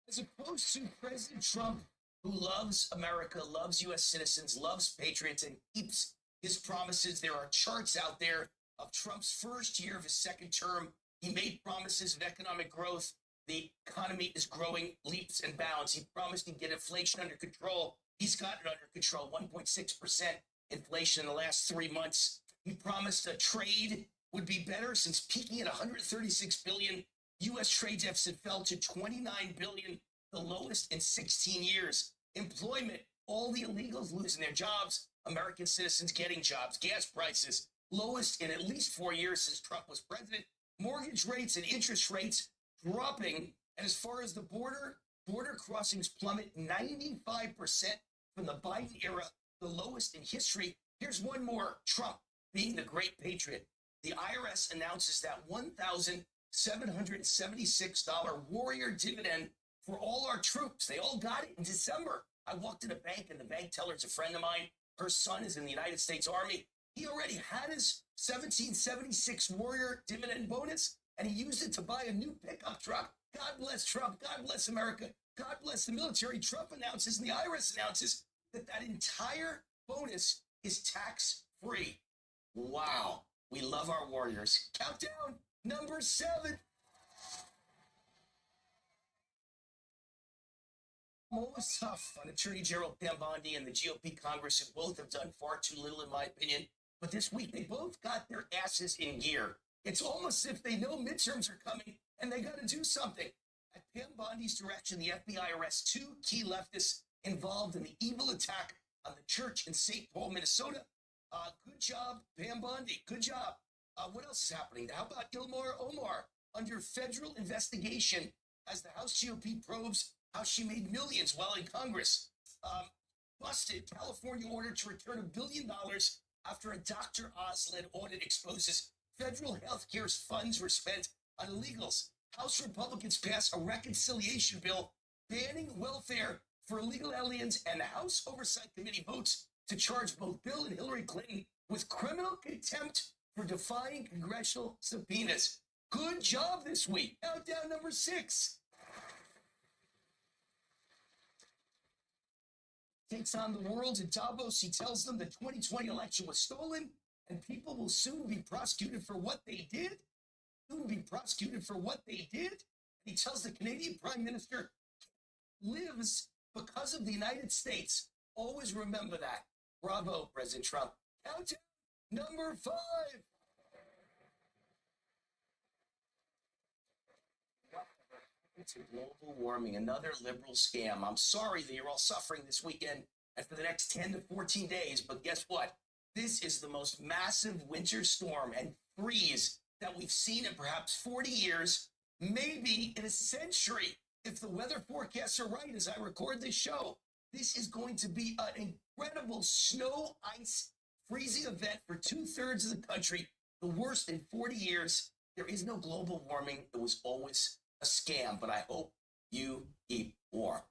As opposed to President Trump, who loves America, loves U.S. citizens, loves patriots, and keeps his promises, there are charts out there of Trump's first year of his second term. He made promises of economic growth. The economy is growing leaps and bounds. He promised he'd get inflation under control. He's got it under control, 1.6% inflation in the last 3 months. He promised a trade would be better since peaking at 136 billion. U.S. trade deficit fell to 29 billion, the lowest in 16 years. Employment, all the illegals losing their jobs, American citizens getting jobs. Gas prices, lowest in at least 4 years since Trump was president. Mortgage rates and interest rates dropping. And as far as the border crossings plummet 95% from the Biden era, the lowest in history. Here's one more. Trump being the great patriot. The IRS announces that $1,776 warrior dividend for all our troops. They all got it in December. I walked in a bank and the bank teller is a friend of mine. Her son is in the United States Army. He already had his 1776 warrior dividend bonus, and he used it to buy a new pickup truck. God bless Trump. God bless America. God bless the military. Trump announces and the IRS announces that entire bonus is tax-free. Wow. We love our warriors. Countdown number 7. I'm always tough on Attorney General Pam Bondi and the GOP Congress, who both have done far too little, in my opinion. But this week, they both got their asses in gear. It's almost as if they know midterms are coming and they got to do something. At Pam Bondi's direction, the FBI arrests 2 key leftists involved in the evil attack on the church in St. Paul, Minnesota. Good job, Pam Bondi. Good job. What else is happening? How about Ilmar Omar under federal investigation as the House GOP probes how she made millions while in Congress? Busted. California ordered to return $1 billion after a Dr. Oz-led audit exposes federal health care's funds were spent on illegals. House Republicans pass a reconciliation bill banning welfare for illegal aliens, and the House Oversight Committee votes to charge both Bill and Hillary Clinton with criminal contempt for defying congressional subpoenas. Good job this week. Countdown number 6. Takes on the world in Davos. He tells them the 2020 election was stolen and people will soon be prosecuted for what they did. Soon be prosecuted for what they did. And he tells the Canadian Prime Minister lives because of the United States. Always remember that. Bravo, President Trump. Countdown number 5. It's global warming, another liberal scam. I'm sorry that you're all suffering this weekend and for the next 10 to 14 days, but guess what? This is the most massive winter storm and freeze that we've seen in perhaps 40 years, maybe in a century, if the weather forecasts are right as I record this show. This is going to be an incredible snow, ice, freezing event for 2/3 of the country, the worst in 40 years. There is no global warming. It was always a scam, but I hope you keep warm.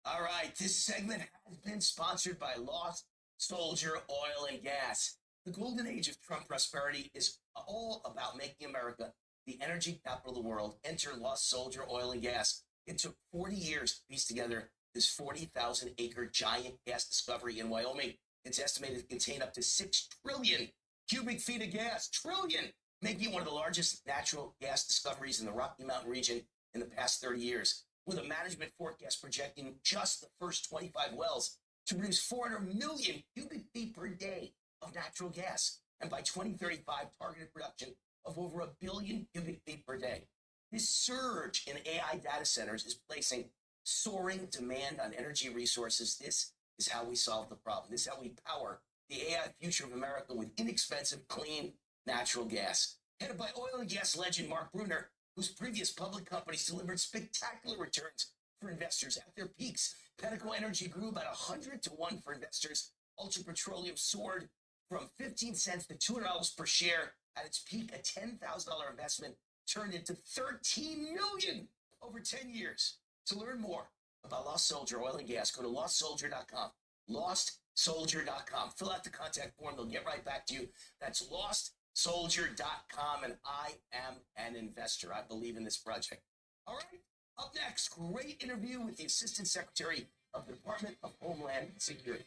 All right, this segment has been sponsored by Lost Soldier Oil and Gas. The golden age of Trump prosperity is all about making America the energy capital of the world. Enter Lost Soldier Oil and Gas. It took 40 years to piece together this 40,000-acre giant gas discovery in Wyoming. It's estimated to contain up to 6 trillion cubic feet of gas. Trillion! Making it one of the largest natural gas discoveries in the Rocky Mountain region in the past 30 years, with a management forecast projecting just the first 25 wells to produce 400 million cubic feet per day of natural gas, and by 2035, targeted production of over 1 billion cubic feet per day. This surge in AI data centers is placing soaring demand on energy resources. This is how we solve the problem. This is how we power the AI future of America with inexpensive, clean, natural gas. Headed by oil and gas legend Mark Bruner, whose previous public companies delivered spectacular returns for investors at their peaks. Pinnacle Energy grew about 100 to 1 for investors. Ultra Petroleum soared from 15 cents to $200 per share. At its peak, a $10,000 investment turned into $13 million over 10 years. To learn more about Lost Soldier Oil and Gas, go to lostsoldier.com. Lostsoldier.com. Fill out the contact form. They'll get right back to you. That's lostsoldier.com, and I am an investor. I believe in this project. All right. Up next, great interview with the Assistant Secretary of the Department of Homeland Security.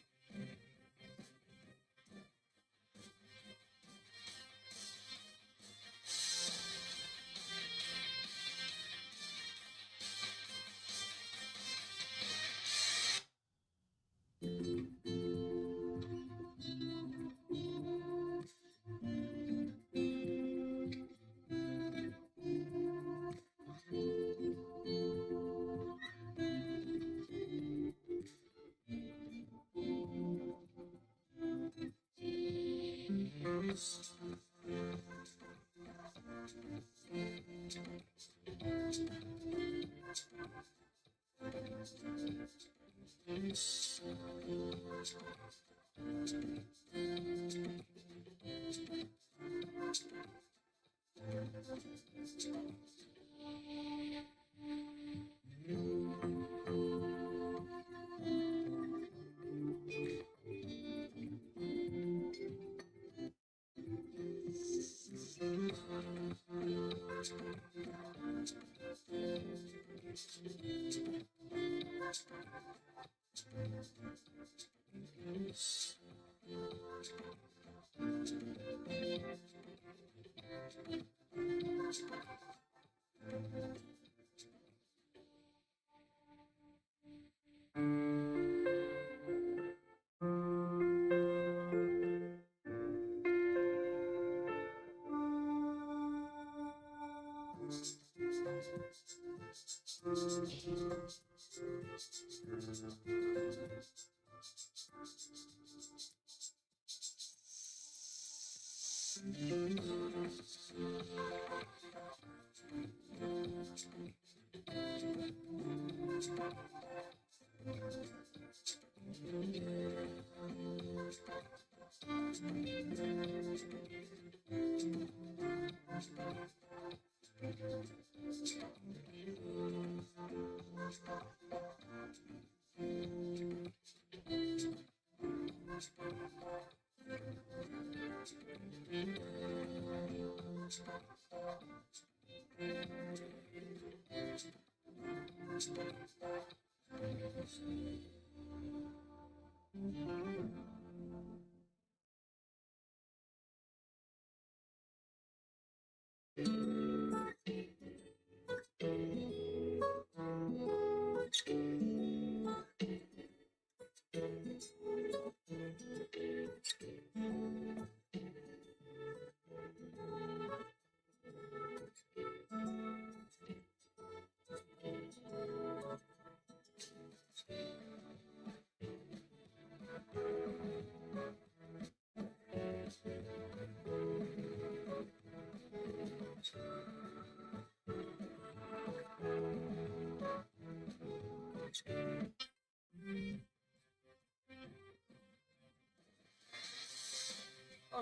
All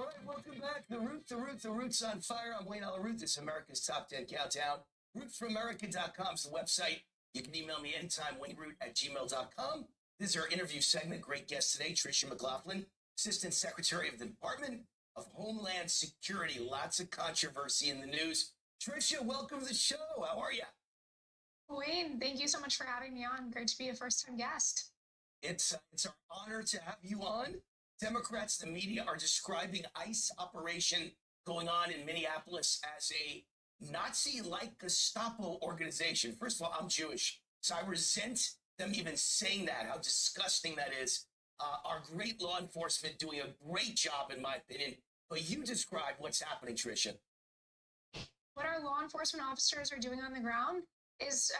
right, welcome back. The Root's on fire. I'm Wayne Alaroot. This is America's Top 10 Countdown. RootForAmerica.com is the website. You can email me anytime, wayneroot@gmail.com. This is our interview segment. Great guest today, Tricia McLaughlin, Assistant Secretary of the Department of Homeland Security. Lots of controversy in the news. Tricia, welcome to the show. How are you? Wayne, thank you so much for having me on. Great to be a first-time guest. It's our honor to have you on. Democrats, the media are describing ICE operation going on in Minneapolis as a Nazi-like Gestapo organization. First of all, I'm Jewish, so I resent them even saying that, how disgusting that is. Our great law enforcement doing a great job, in my opinion. But you describe what's happening, Tricia. What our law enforcement officers are doing on the ground is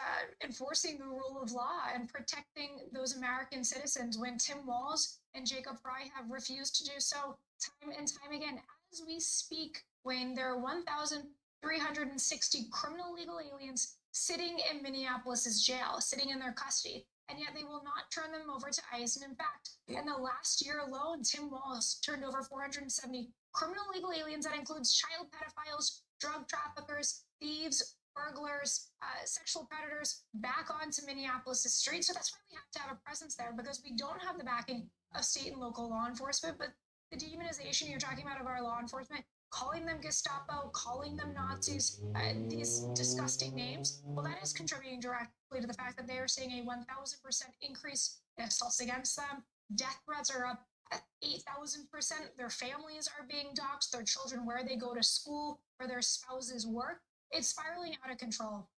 enforcing the rule of law and protecting those American citizens when Tim Walz and Jacob Fry have refused to do so time and time again. As we speak, Wayne, there are 1,360 criminal legal aliens sitting in Minneapolis's jail, sitting in their custody, and yet they will not turn them over to ICE. And in fact, in the last year alone, Tim Walz turned over 470 criminal legal aliens. That includes child pedophiles, drug traffickers, thieves, burglars, sexual predators back onto Minneapolis' streets. So that's why we have to have a presence there, because we don't have the backing of state and local law enforcement. But the demonization you're talking about of our law enforcement, calling them Gestapo, calling them Nazis, these disgusting names, well, that is contributing directly to the fact that they are seeing a 1,000% increase in assaults against them. Death threats are up at 8,000%. Their families are being doxxed, their children, where they go to school, where their spouses work. It's spiraling out of control.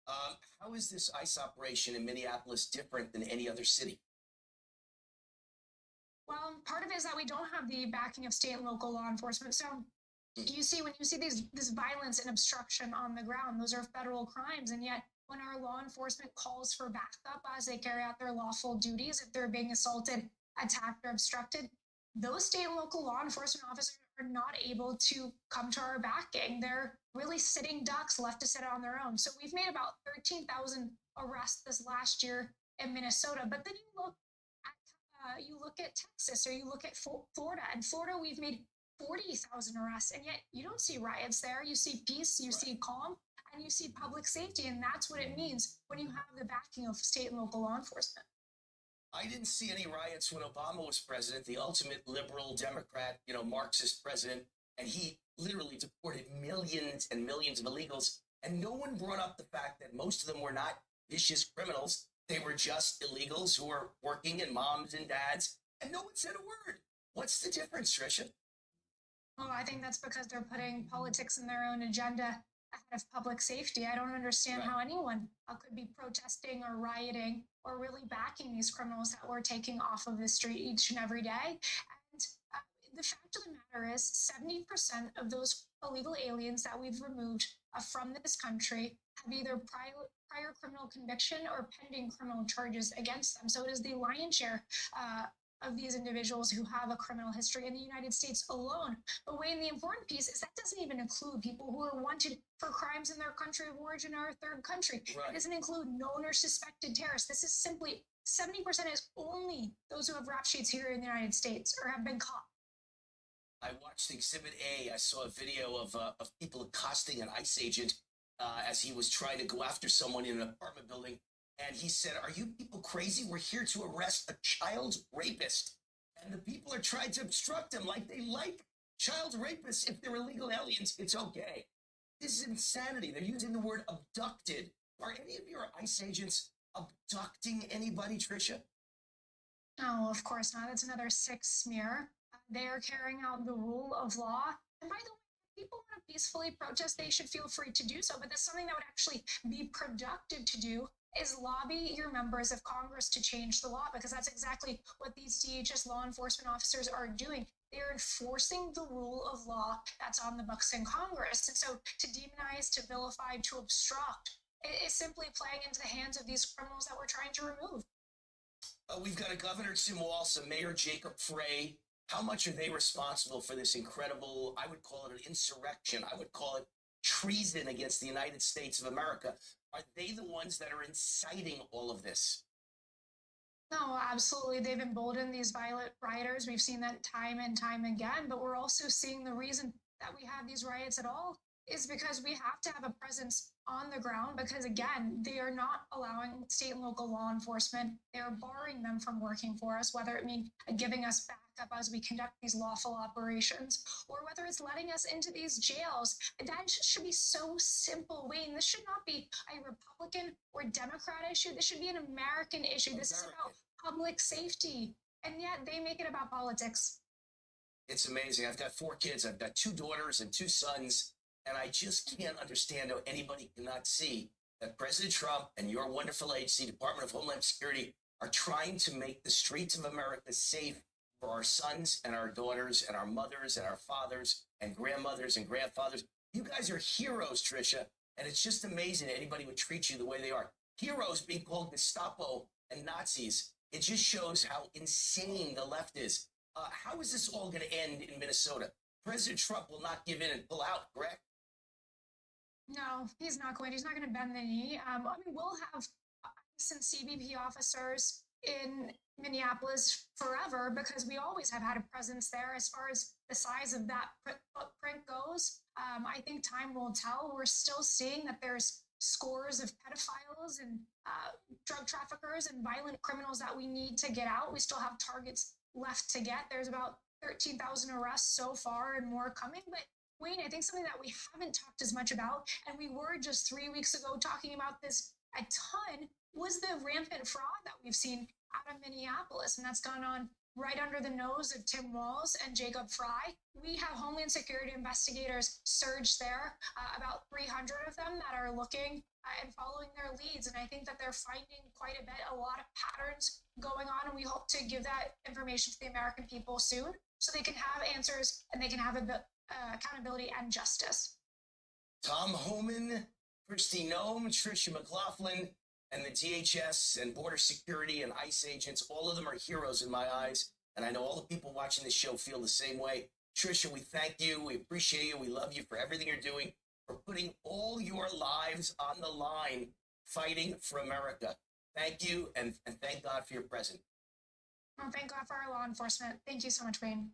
How is this ICE operation in Minneapolis different than any other city? Well, part of it is that we don't have the backing of state and local law enforcement. So you see, when you see this violence and obstruction on the ground, those are federal crimes. And yet when our law enforcement calls for backup as they carry out their lawful duties, if they're being assaulted, attacked, or obstructed, those state and local law enforcement officers are not able to come to our backing. They're really sitting ducks left to sit on their own. So we've made about 13,000 arrests this last year in Minnesota. But then you look at Texas, or you look at Florida. In Florida, we've made 40,000 arrests, and yet you don't see riots there. You see peace, you see calm, and you see public safety. And that's what it means when you have the backing of state and local law enforcement. I didn't see any riots when Obama was president, the ultimate liberal Democrat, Marxist president, and he literally deported millions and millions of illegals. And no one brought up the fact that most of them were not vicious criminals. They were just illegals who were working, and moms and dads, and no one said a word. What's the difference, Tricia? Well, I think that's because they're putting politics and their own agenda ahead of public safety. I don't understand how anyone could be protesting or rioting or really backing these criminals that we're taking off of the street each and every day. And the fact of the matter is 70% of those illegal aliens that we've removed from this country have either prior criminal conviction or pending criminal charges against them. So it is the lion's share of these individuals who have a criminal history in the United States alone. But Wayne, the important piece is that doesn't even include people who are wanted for crimes in their country of origin or a third country. It doesn't include known or suspected terrorists. This is simply 70% is only those who have rap sheets here in the United States or have been caught. I watched Exhibit A. I saw a video of people accosting an ICE agent as he was trying to go after someone in an apartment building. And he said, "Are you people crazy? We're here to arrest a child rapist." And the people are trying to obstruct them like they like child rapists. If they're illegal aliens, it's okay. This is insanity. They're using the word abducted. Are any of your ICE agents abducting anybody, Tricia? No, of course not. That's another sick smear. They are carrying out the rule of law. And by the way, if people want to peacefully protest, they should feel free to do so. But that's something that would actually be productive to do is lobby your members of Congress to change the law, because that's exactly what these DHS law enforcement officers are doing. They're enforcing the rule of law that's on the books in Congress. And so to demonize, to vilify, to obstruct is simply playing into the hands of these criminals that we're trying to remove. We've got a Governor Tim Walz, a Mayor Jacob Frey. How much are they responsible for this incredible, I would call it an insurrection. I would call it treason against the United States of America. Are they the ones that are inciting all of this? No, absolutely. They've emboldened these violent rioters. We've seen that time and time again, but we're also seeing the reason that we have these riots at all is because we have to have a presence on the ground, because again, they are not allowing state and local law enforcement. They're barring them from working for us, whether it means giving us backup as we conduct these lawful operations, or whether it's letting us into these jails. That should be so simple, Wayne. This should not be a Republican or Democrat issue. This should be an American issue. This is about public safety. And yet they make it about politics. It's amazing. I've got 4 kids. I've got 2 daughters and 2 sons. And I just can't understand how anybody cannot see that President Trump and your wonderful agency, Department of Homeland Security, are trying to make the streets of America safe for our sons and our daughters and our mothers and our fathers and grandmothers and grandfathers. You guys are heroes, Tricia. And it's just amazing that anybody would treat you the way they are. Heroes being called Gestapo and Nazis. It just shows how insane the left is. How is this all going to end in Minnesota? President Trump will not give in and pull out, correct? No, he's not going. He's not going to bend the knee. I mean, we'll have some CBP officers in Minneapolis forever because we always have had a presence there. As far as the size of that footprint goes, I think time will tell. We're still seeing that there's scores of pedophiles and drug traffickers and violent criminals that we need to get out. We still have targets left to get. There's about 13,000 arrests so far and more coming. But Wayne, I think something that we haven't talked as much about, and we were just 3 weeks ago talking about this a ton, was the rampant fraud that we've seen out of Minneapolis. And that's gone on right under the nose of Tim Walz and Jacob Frey. We have Homeland Security investigators surge there, about 300 of them that are looking and following their leads. And I think that they're finding quite a lot of patterns going on. And we hope to give that information to the American people soon so they can have answers and they can have accountability and justice. Tom Homan, Kristi Noem, Tricia McLaughlin, and the DHS and Border Security and ICE agents, all of them are heroes in my eyes. And I know all the people watching this show feel the same way. Tricia, we thank you. We appreciate you. We love you for everything you're doing, for putting all your lives on the line, fighting for America. Thank you, and thank God for your presence. Well, thank God for our law enforcement. Thank you so much, Wayne.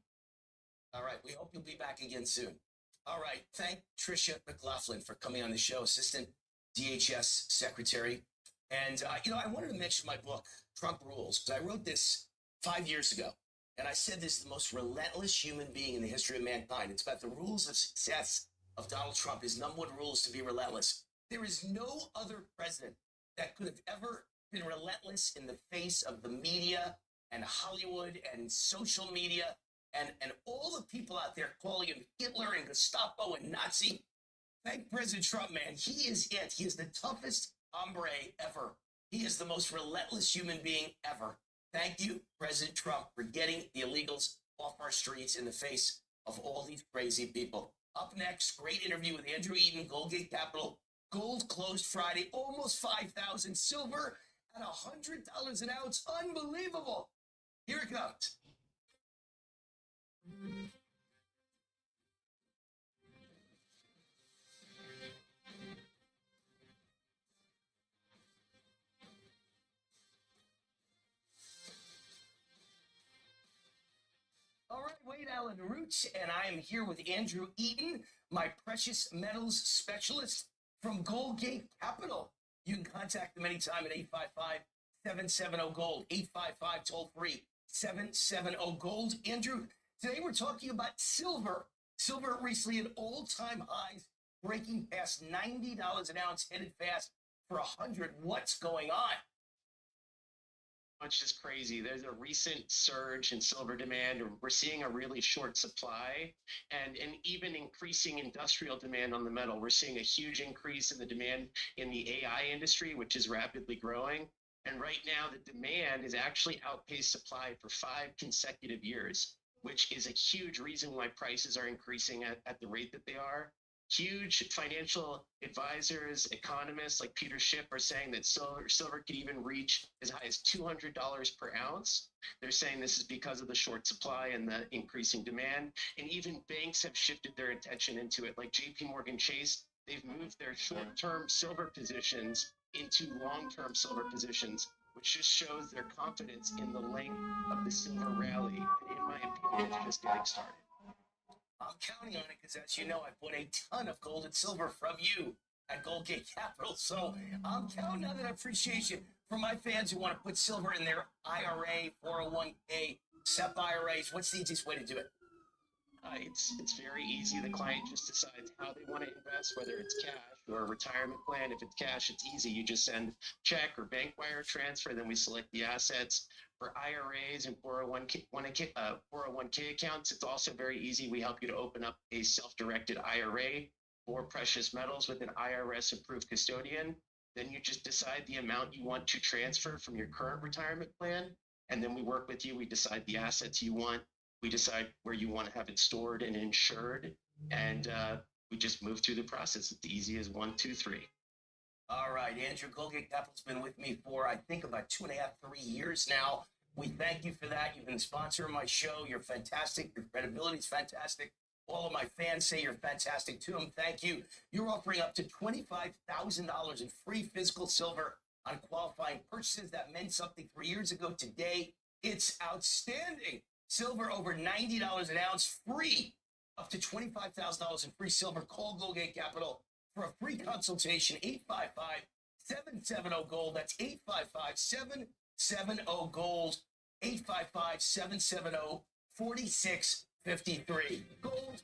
All right. We hope you'll be back again soon. All right. Thank Tricia McLaughlin for coming on the show, Assistant DHS Secretary. And, I wanted to mention my book, Trump Rules, because I wrote this 5 years ago. And I said this is the most relentless human being in the history of mankind. It's about the rules of success of Donald Trump. His number 1 rule is to be relentless. There is no other president that could have ever been relentless in the face of the media and Hollywood and social media and all the people out there calling him Hitler and Gestapo and Nazi. Thank President Trump, man. He is it. He is the toughest hombre ever. He is the most relentless human being ever. Thank you, President Trump, for getting the illegals off our streets in the face of all these crazy people. Up next, great interview with Andrew Eaton, Goldgate Capital. Gold closed Friday, almost 5,000. Silver at $100 an ounce. Unbelievable. Here it comes. All right, Wade Allen Roots, and I am here with Andrew Eaton, my precious metals specialist from Goldgate Capital. You can contact them anytime at 855-770-GOLD, 855 toll-free 770 gold. Andrew, today we're talking about silver. Silver recently at all-time highs, breaking past $90 an ounce, headed fast for 100. What's going on? Which is crazy. There's a recent surge in silver demand. We're seeing a really short supply and an even increasing industrial demand on the metal. We're seeing a huge increase in the demand in the AI industry, which is rapidly growing. And right now, the demand has actually outpaced supply for 5 consecutive years, which is a huge reason why prices are increasing at the rate that they are. Huge financial advisors, economists like Peter Schiff are saying that silver could even reach as high as $200 per ounce. They're saying this is because of the short supply and the increasing demand. And even banks have shifted their attention into it, like JP Morgan Chase. They've moved their short-term silver positions into long-term silver positions, which just shows their confidence in the length of the silver rally. And in my opinion, it's just getting started. I'm counting on it because, as you know, I bought a ton of gold and silver from you at Goldgate Capital. So I'm counting on that appreciation for my fans who want to put silver in their IRA, 401k, SEP IRAs. What's the easiest way to do it? It's very easy. The client just decides how they want to invest, whether it's cash or a retirement plan. If it's cash, it's easy. You just send check or bank wire transfer, then we select the assets. For IRAs and 401k accounts, it's also very easy. We help you to open up a self-directed IRA for precious metals with an IRS-approved custodian. Then you just decide the amount you want to transfer from your current retirement plan, and then we work with you. We decide the assets you want. We decide where you want to have it stored and insured, and we just move through the process. It's the easy as 1, 2, 3. All right, Andrew, Goldgate Capital's been with me for, I think, about 2.5, 3 years now. We thank you for that. You've been sponsoring my show. You're fantastic. Your credibility is fantastic. All of my fans say you're fantastic too. Thank you. You're offering up to $25,000 in free physical silver on qualifying purchases. That meant something 3 years ago. Today, it's outstanding. Silver over $90 an ounce, free. Up to $25,000 in free silver. Call Goldgate Capital for a free consultation. 855-770-GOLD. That's 855-770-GOLD. 855-770-4653. Gold.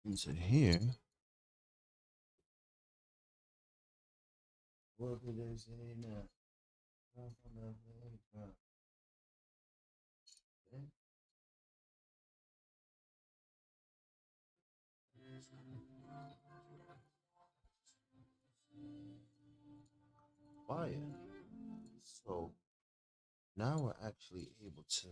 And so here, well, there's a Fire. So now we're actually able to.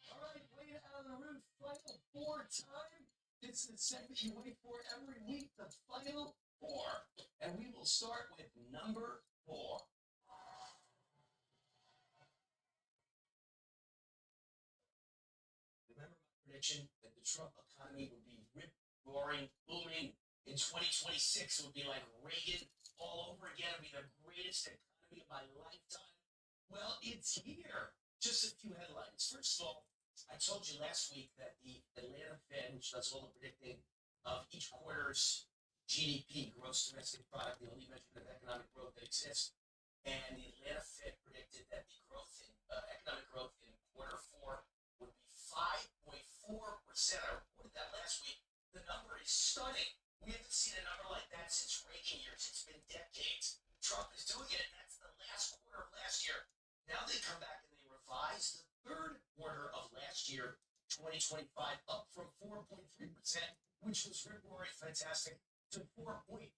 All right, playing out of the roof, final four time. It's the segment you wait for every week, the final four. And we will start with number 4. Remember my prediction that the Trump economy would be rip roaring, booming. In 2026, it would be like Reagan all over again. It would be the greatest economy of my lifetime. Well, it's here. Just a few headlines. First of all, I told you last week that the Atlanta Fed, which does all the predicting of each quarter's GDP, gross domestic product, the only measure of economic growth that exists, and the Atlanta Fed predicted that the growth in economic growth in quarter 4 would be 5.4%. I reported that last week. The number is stunning. We haven't seen a number like that since Reagan years. It's been decades. Trump is doing it, and that's the last quarter of last year. Now they come back and they revise the third quarter of last year, 2025, up from 4.3%, which was rip-roaring fantastic, to 4.4%.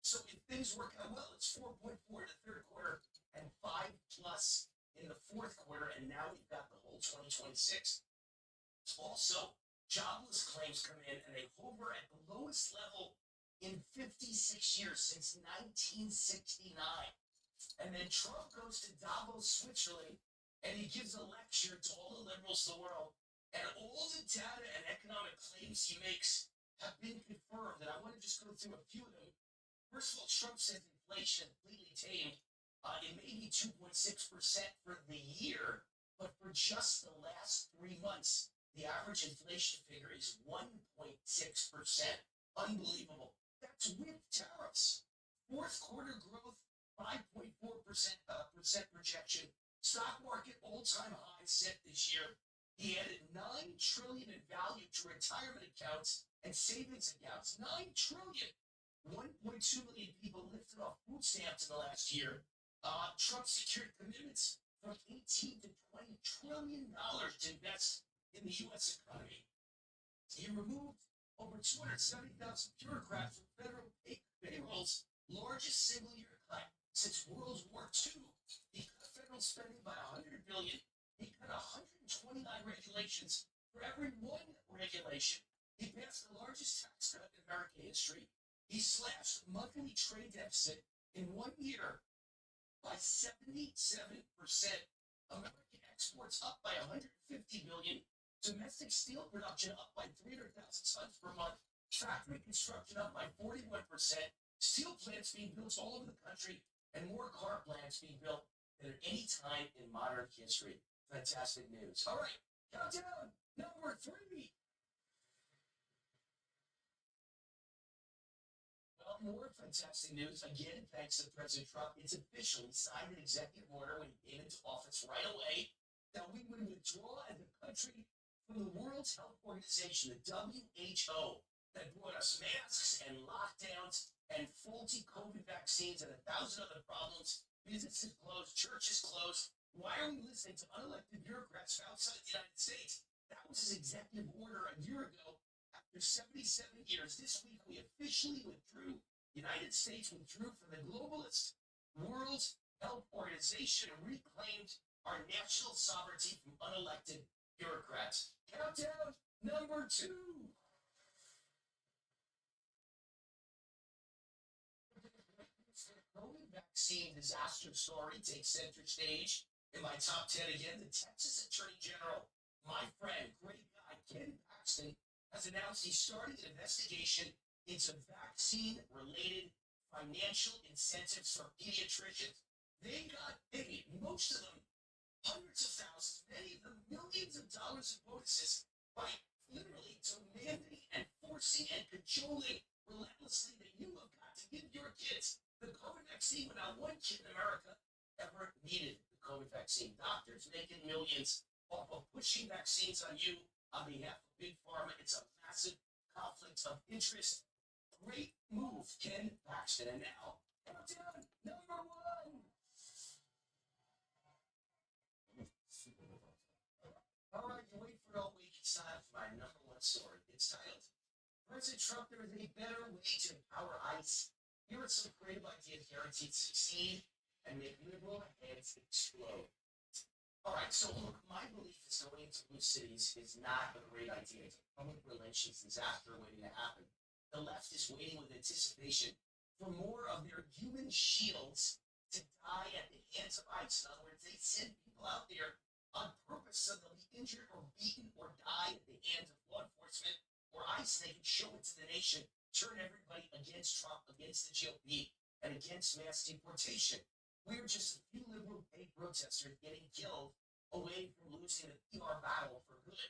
So if things work out well, it's 4.4 in the third quarter and 5 plus in the fourth quarter, and now we've got the whole 2026. Also, jobless claims come in and they hover at the lowest level in 56 years, since 1969. And then Trump goes to Davos, Switzerland, and he gives a lecture to all the liberals of the world. And all the data and economic claims he makes have been confirmed. And I want to just go through a few of them. First of all, Trump says inflation completely tamed. It may be 2.6% for the year, but for just the last 3 months, the average inflation figure is 1.6%. Unbelievable. That's with tariffs. Fourth quarter growth, 5.4% projection. Stock market all-time high set this year. He added $9 trillion in value to retirement accounts and savings accounts. $9 trillion. 1.2 million people lifted off food stamps in the last year. Trump secured commitments from 18 to $20 trillion to invest in the U.S. economy. He removed over 270,000 bureaucrats from federal payrolls, largest single-year cut since World War II. He cut federal spending by $100 billion. He cut 129 regulations. For every one regulation, he passed the largest tax cut in American history. He slashed monthly trade deficit in 1 year by 77%. American exports up by 150 billion. Domestic steel production up by 300,000 tons per month. Factory construction up by 41%. Steel plants being built all over the country, and more car plants being built than at any time in modern history. Fantastic news. All right, countdown number 3. Well, more fantastic news. Again, thanks to President Trump, it's officially signed an executive order when he came into office right away that we would withdraw as a country from the World Health Organization, the WHO, that brought us masks and lockdowns and faulty COVID vaccines and 1,000 other problems. Businesses closed, churches closed. Why are we listening to unelected bureaucrats outside the United States? That was his executive order a year ago. After 77 years, this week we officially withdrew. The United States withdrew from the globalist World Health Organization and reclaimed our national sovereignty from unelected bureaucrats. Countdown number 2. The COVID vaccine disaster story takes center stage In my top 10 again, the Texas Attorney General, my friend, great guy, Ken Paxton, has announced he started an investigation into vaccine-related financial incentives for pediatricians. They got paid, most of them hundreds of thousands, many of them millions of dollars in bonuses by literally demanding and forcing and cajoling relentlessly that you have got to give your kids the COVID vaccine when not one kid in America ever needed the COVID vaccine. Doctors making millions off of pushing vaccines on you on behalf of Big Pharma. It's a massive conflict of interest. Great move, Ken Paxton. And now, countdown number 1. All right, you wait for it all week. It's time for my number 1 story. It's titled, President Trump, there is a better way to empower ICE. Here are some creative ideas guaranteed to succeed and make liberal heads explode. All right, so look, my belief is going into blue cities is not a great idea. It's a public relations disaster waiting to happen. The left is waiting with anticipation for more of their human shields to die at the hands of ICE. In other words, they send people out there on purpose so they'll be injured or beaten or die at the hands of law enforcement or ICE. They can show it to the nation, turn everybody against Trump, against the GOP, and against mass deportation. We're just a few liberal paid protesters getting killed away from losing the PR battle for good.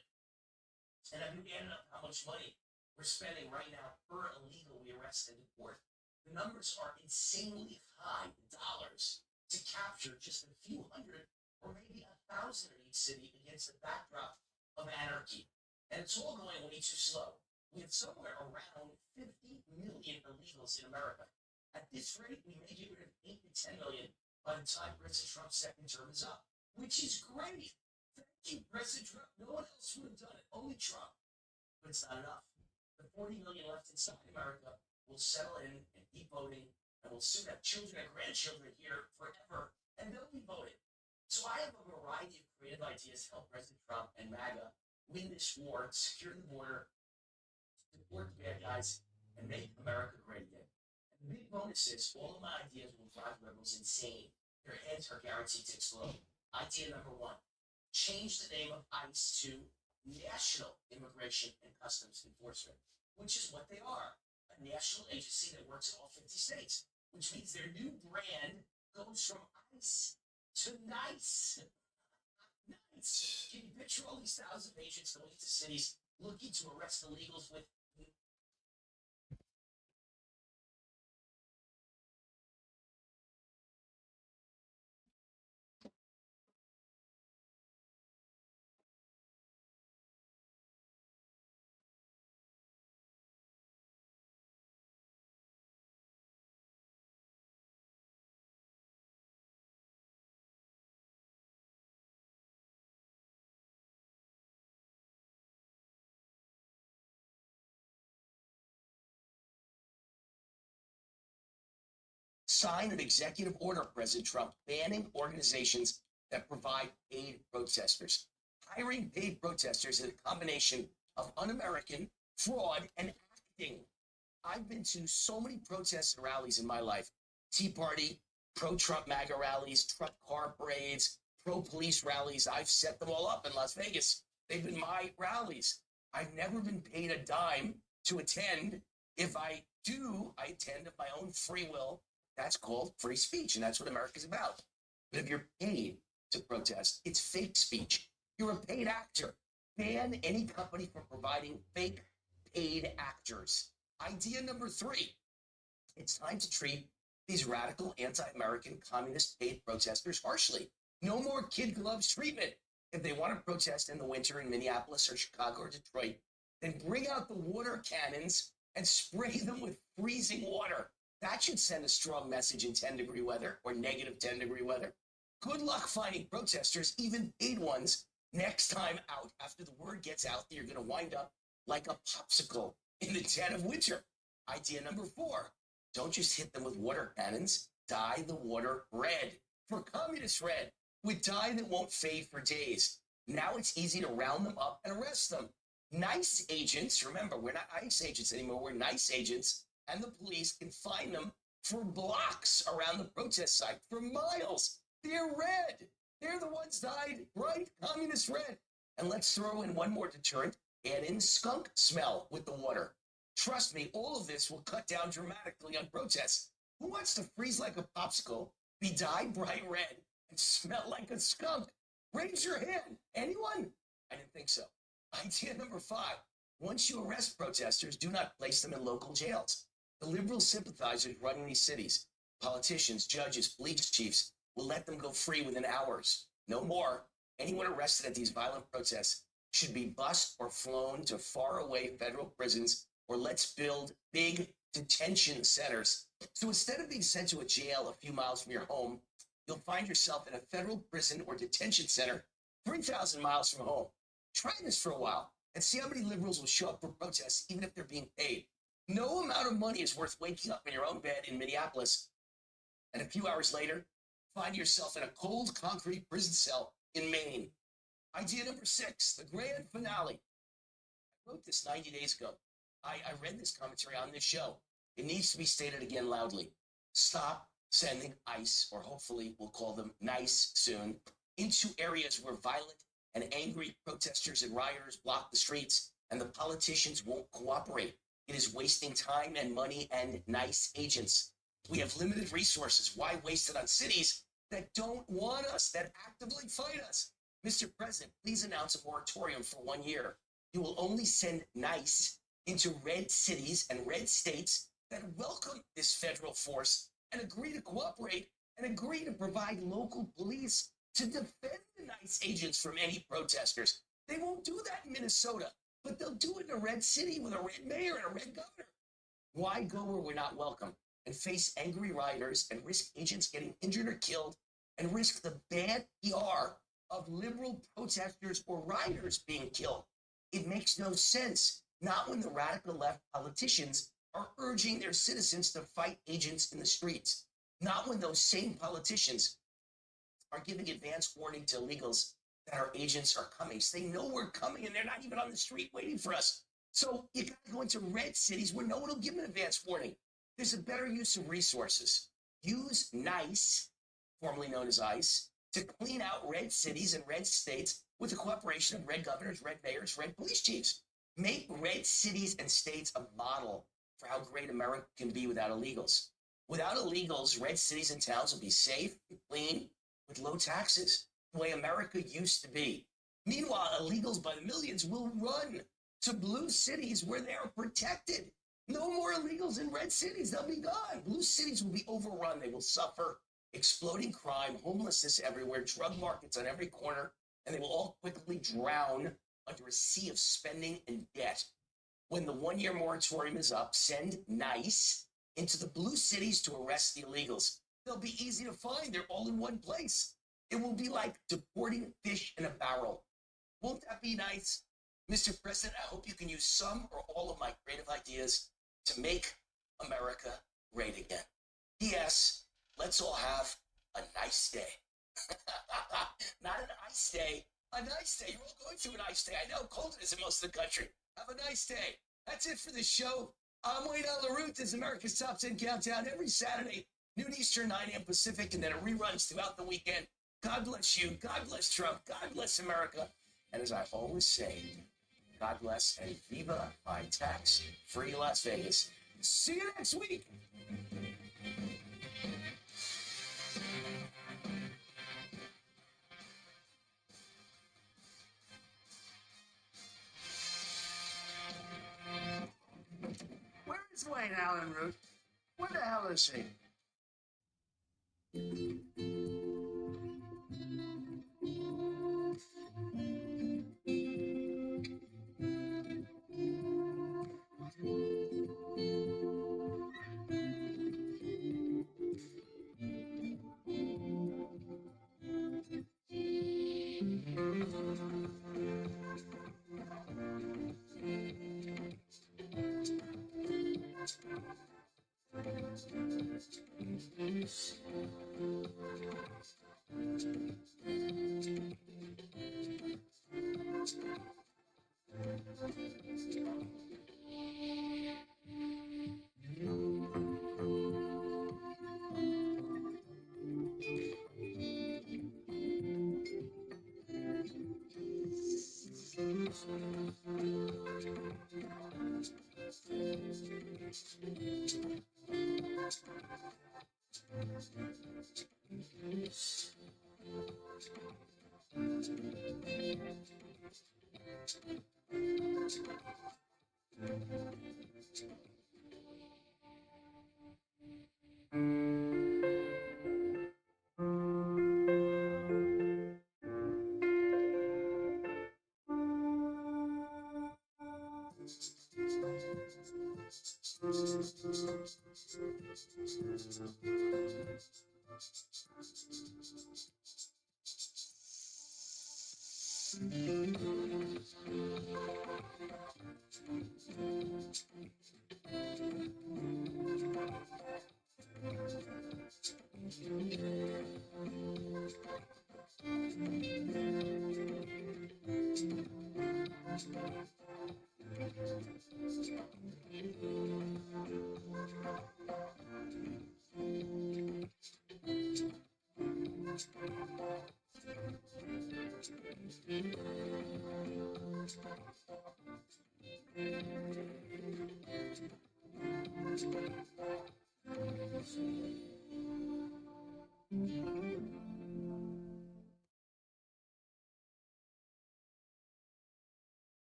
And have you added up how much money we're spending right now per illegal we arrest and deport? The numbers are insanely high in dollars to capture just a few hundred or maybe 1,000 in each city against the backdrop of anarchy. And it's all going way too slow. We have somewhere around 50 million illegals in America. At this rate, we may get rid of 8 to 10 million by the time President Trump's second term is up, which is great. Thank you, President Trump. No one else would have done it, only Trump. But it's not enough. The 40 million left inside America will settle in and keep voting, and will soon have children and grandchildren here forever, and they'll be voting. So I have a variety of creative ideas to help President Trump and MAGA win this war, secure the border, support the bad guys, and make America great again. And the big bonus is all of my ideas will drive liberals insane. Their heads are guaranteed to explode. Idea number 1, change the name of ICE to National Immigration and Customs Enforcement, which is what they are. A national agency that works in all 50 states, which means their new brand goes from ICE to NICE. Nice. Can you picture all these thousands of agents going into cities looking to arrest illegals with sign an executive order, President Trump, banning organizations that provide paid protesters. Hiring paid protesters is a combination of un-American, fraud, and acting. I've been to so many protests and rallies in my life. Tea Party, pro-Trump MAGA rallies, Trump car parades, pro-police rallies. I've set them all up in Las Vegas. They've been my rallies. I've never been paid a dime to attend. If I do, I attend of my own free will. That's called free speech, and that's what America's about. But if you're paid to protest, it's fake speech. You're a paid actor. Ban any company from providing fake paid actors. Idea number 3. It's time to treat these radical anti-American communist paid protesters harshly. No more kid gloves treatment. If they want to protest in the winter in Minneapolis or Chicago or Detroit, then bring out the water cannons and spray them with freezing water. That should send a strong message in 10-degree weather or negative 10-degree weather. Good luck finding protesters, even paid ones, next time out after the word gets out that you're going to wind up like a popsicle in the dead of winter. Idea number 4, don't just hit them with water cannons. Dye the water red, for communist red, with dye that won't fade for days. Now it's easy to round them up and arrest them. NICE agents, remember, we're not ICE agents anymore, we're NICE agents, and the police can find them for blocks around the protest site, for miles. They're red. They're the ones dyed bright communist red. And let's throw in one more deterrent, add in skunk smell with the water. Trust me, all of this will cut down dramatically on protests. Who wants to freeze like a popsicle, be dyed bright red, and smell like a skunk? Raise your hand. Anyone? I didn't think so. Idea number 5. Once you arrest protesters, do not place them in local jails. The liberal sympathizers running these cities, politicians, judges, police chiefs, will let them go free within hours. No more. Anyone arrested at these violent protests should be bused or flown to faraway federal prisons, or let's build big detention centers. So instead of being sent to a jail a few miles from your home, you'll find yourself in a federal prison or detention center 3,000 miles from home. Try this for a while and see how many liberals will show up for protests, even if they're being paid. No amount of money is worth waking up in your own bed in Minneapolis and a few hours later, find yourself in a cold concrete prison cell in Maine. Idea number 6, the grand finale. I wrote this 90 days ago. I read this commentary on this show. It needs to be stated again loudly. Stop sending ICE, or hopefully we'll call them NICE soon, into areas where violent and angry protesters and rioters block the streets and the politicians won't cooperate. It is wasting time and money and NICE agents. We have limited resources. Why waste it on cities that don't want us, that actively fight us? Mr. President, please announce a moratorium for 1 year. You will only send NICE into red cities and red states that welcome this federal force and agree to cooperate and agree to provide local police to defend the NICE agents from any protesters. They won't do that in Minnesota, but they'll do it in a red city with a red mayor and a red governor. Why go where we're not welcome and face angry rioters and risk agents getting injured or killed and risk the bad PR of liberal protesters or rioters being killed? It makes no sense, not when the radical left politicians are urging their citizens to fight agents in the streets, not when those same politicians are giving advance warning to illegals that our agents are coming. So they know we're coming and they're not even on the street waiting for us. So you got to go into red cities where no one will give an advance warning. There's a better use of resources. Use NICE, formerly known as ICE, to clean out red cities and red states with the cooperation of red governors, red mayors, red police chiefs. Make red cities and states a model for how great America can be without illegals. Without illegals, red cities and towns will be safe and clean with low taxes, the way America used to be. Meanwhile, illegals by the millions will run to blue cities where they are protected. No more illegals in red cities. They'll be gone. Blue cities will be overrun. They will suffer exploding crime, homelessness everywhere, drug markets on every corner, and they will all quickly drown under a sea of spending and debt. When the 1 year moratorium is up, send NICE into the blue cities to arrest the illegals. They'll be easy to find. They're all in one place. It will be like deporting fish in a barrel. Won't that be nice? Mr. President, I hope you can use some or all of my creative ideas to make America great again. P.S. Let's all have a nice day. Not an ice day, a nice day. You're all going through an ice day. I know, cold it is in most of the country. Have a nice day. That's it for the show. I'm Wayne LaRoute. This is America's Top 10 Countdown every Saturday, noon Eastern, 9 a.m. Pacific, and then it reruns throughout the weekend. God bless you. God bless Trump. God bless America. And as I always say, God bless and viva my tax-free Las Vegas. See you next week. Where is Wayne Allen Root? Where the hell is he? I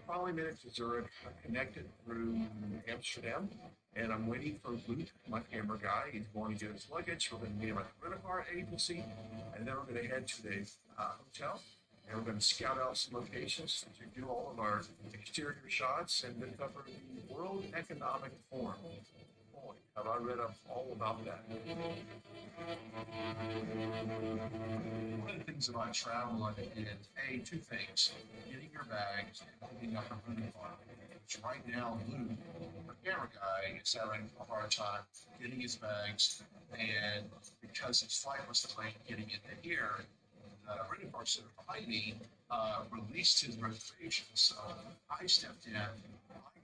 finally made it to Zurich. I connected through Amsterdam, and I'm waiting for Luke, my camera guy. He's going to get his luggage. We're going to meet him at the rental-car agency, and then we're going to head to the hotel, and we're going to scout out some locations to do all of our exterior shots and then cover the World Economic Forum. Boy, have I read up all about that. One of the things about travel is, two things. Getting your bags and picking up a rental car. Which right now, Luke, our camera guy, is having a hard time getting his bags, and because his flight was delayed getting into here, the rental car center behind me released his reservation. So I stepped in. I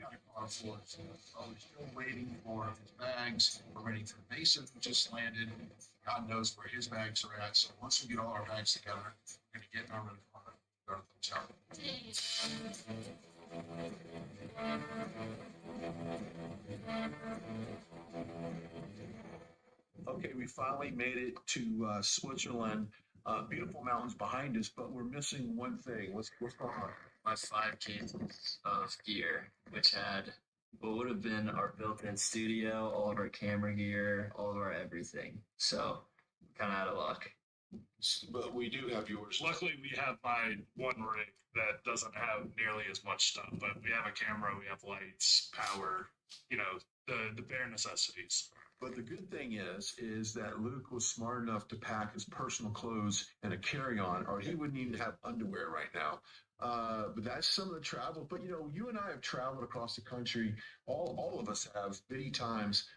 got a car for it. I was still waiting for his bags. We're waiting for Mason, who just landed. God knows where his bags are at. So once we get all our bags together, we're going to get in our rental car and go to the hotel. Okay, we finally made it to Switzerland. Beautiful mountains behind us, but we're missing one thing. What's going on? My 5 cases of gear, which had what would have been our built-in studio, all of our camera gear, all of our everything. So kind of out of luck. But we do have yours. Luckily, we have my one rig that doesn't have nearly as much stuff, but we have a camera, we have lights, power, the bare necessities. But the good thing is that Luke was smart enough to pack his personal clothes and a carry-on, or he wouldn't even have underwear right now. But that's some of the travel. But you and I have traveled across the country. All of us have many times.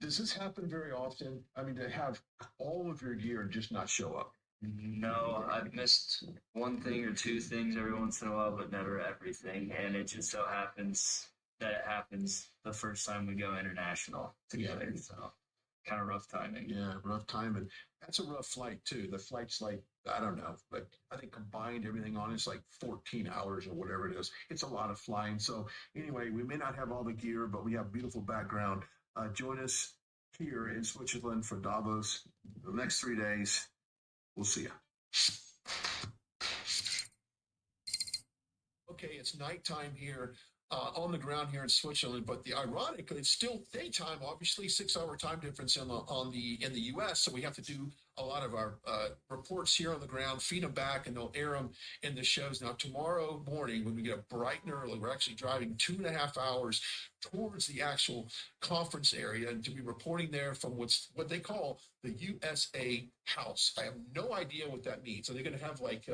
Does this happen very often? I mean, to have all of your gear and just not show up? No, I've missed one thing or two things every once in a while, but never everything. And it just so happens that it happens the first time we go international together. So kind of rough timing. Yeah, rough timing. That's a rough flight too. The flight's like, I don't know, but I think combined everything on it's like 14 hours or whatever it is. It's a lot of flying. So anyway, we may not have all the gear, but we have beautiful background. Join us here in Switzerland for Davos the next 3 days. We'll see you. Okay, it's nighttime here on the ground here in Switzerland, but ironically, it's still daytime. Obviously, 6-hour time difference in the U.S. So we have to do a lot of our reports here on the ground, feed them back, and they'll air them in the shows. Now, tomorrow morning, when we get up bright and early, we're actually driving 2.5 hours towards the actual conference area and to be reporting there from what they call the USA House. I have no idea what that means. So they're going to have like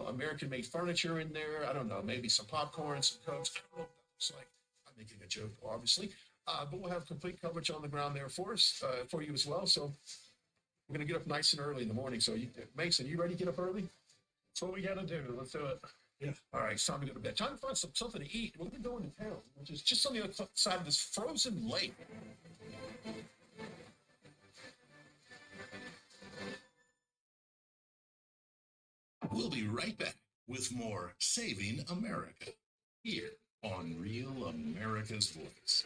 American-made furniture in there. I don't know, maybe some popcorn, some Cokes. I don't know what that looks like. I'm making a joke, obviously, but we'll have complete coverage on the ground there for us, for you as well. So we're going to get up nice and early in the morning. So, Mason, you ready to get up early? That's what we got to do. Let's do it. Yeah. All right, it's time to go to bed. Time to find something to eat. We're going to go into town, which is just on the other side of this frozen lake. We'll be right back with more Saving America here on Real America's Voice.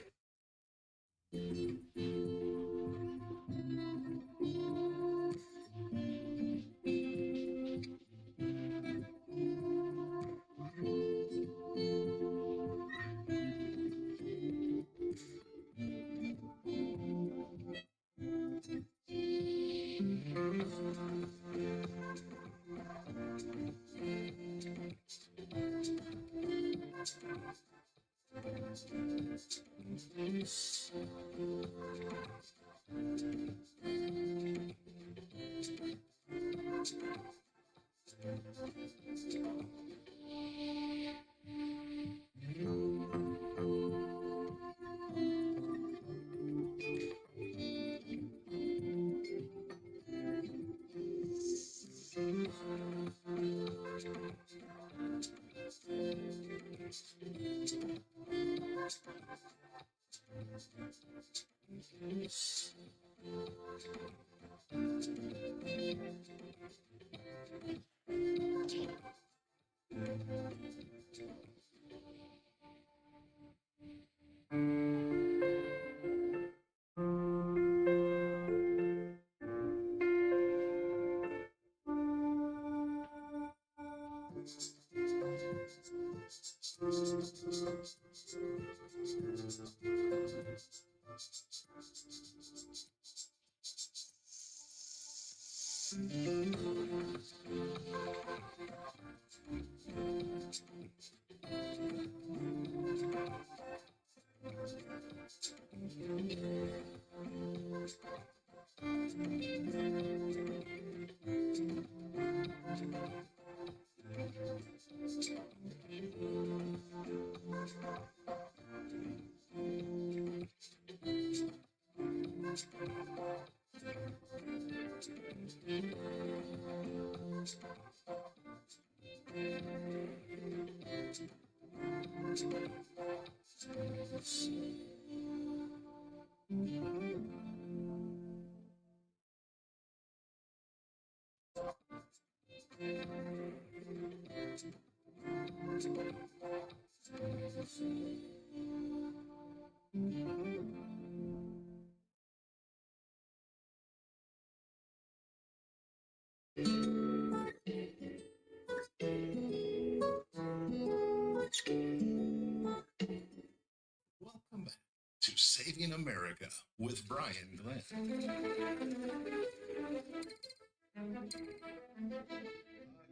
Welcome back to Saving America with Brian Glenn.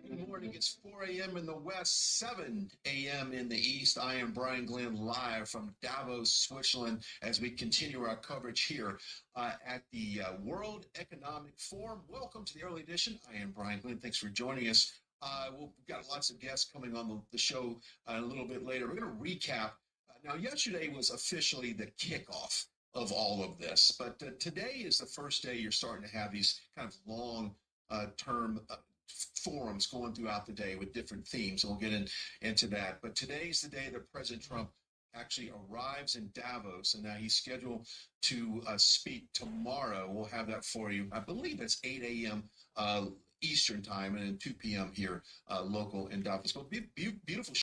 Good morning. It's 4 a.m. in the west, 7 a.m. in the east. I am Brian Glenn live from Davos, Switzerland, as we continue our coverage here at the World Economic Forum. Welcome to the early edition. I am Brian Glenn. Thanks for joining us. We've got lots of guests coming on the show a little bit later. We're going to recap. Now, yesterday was officially the kickoff of all of this, but today is the first day you're starting to have these kind of long-term forums going throughout the day with different themes, and we'll get into that. But today's the day that President Trump actually arrives in Davos, and now he's scheduled to speak tomorrow. We'll have that for you. I believe it's 8 a.m. Eastern time and then 2 p.m. here local in Davos. But beautiful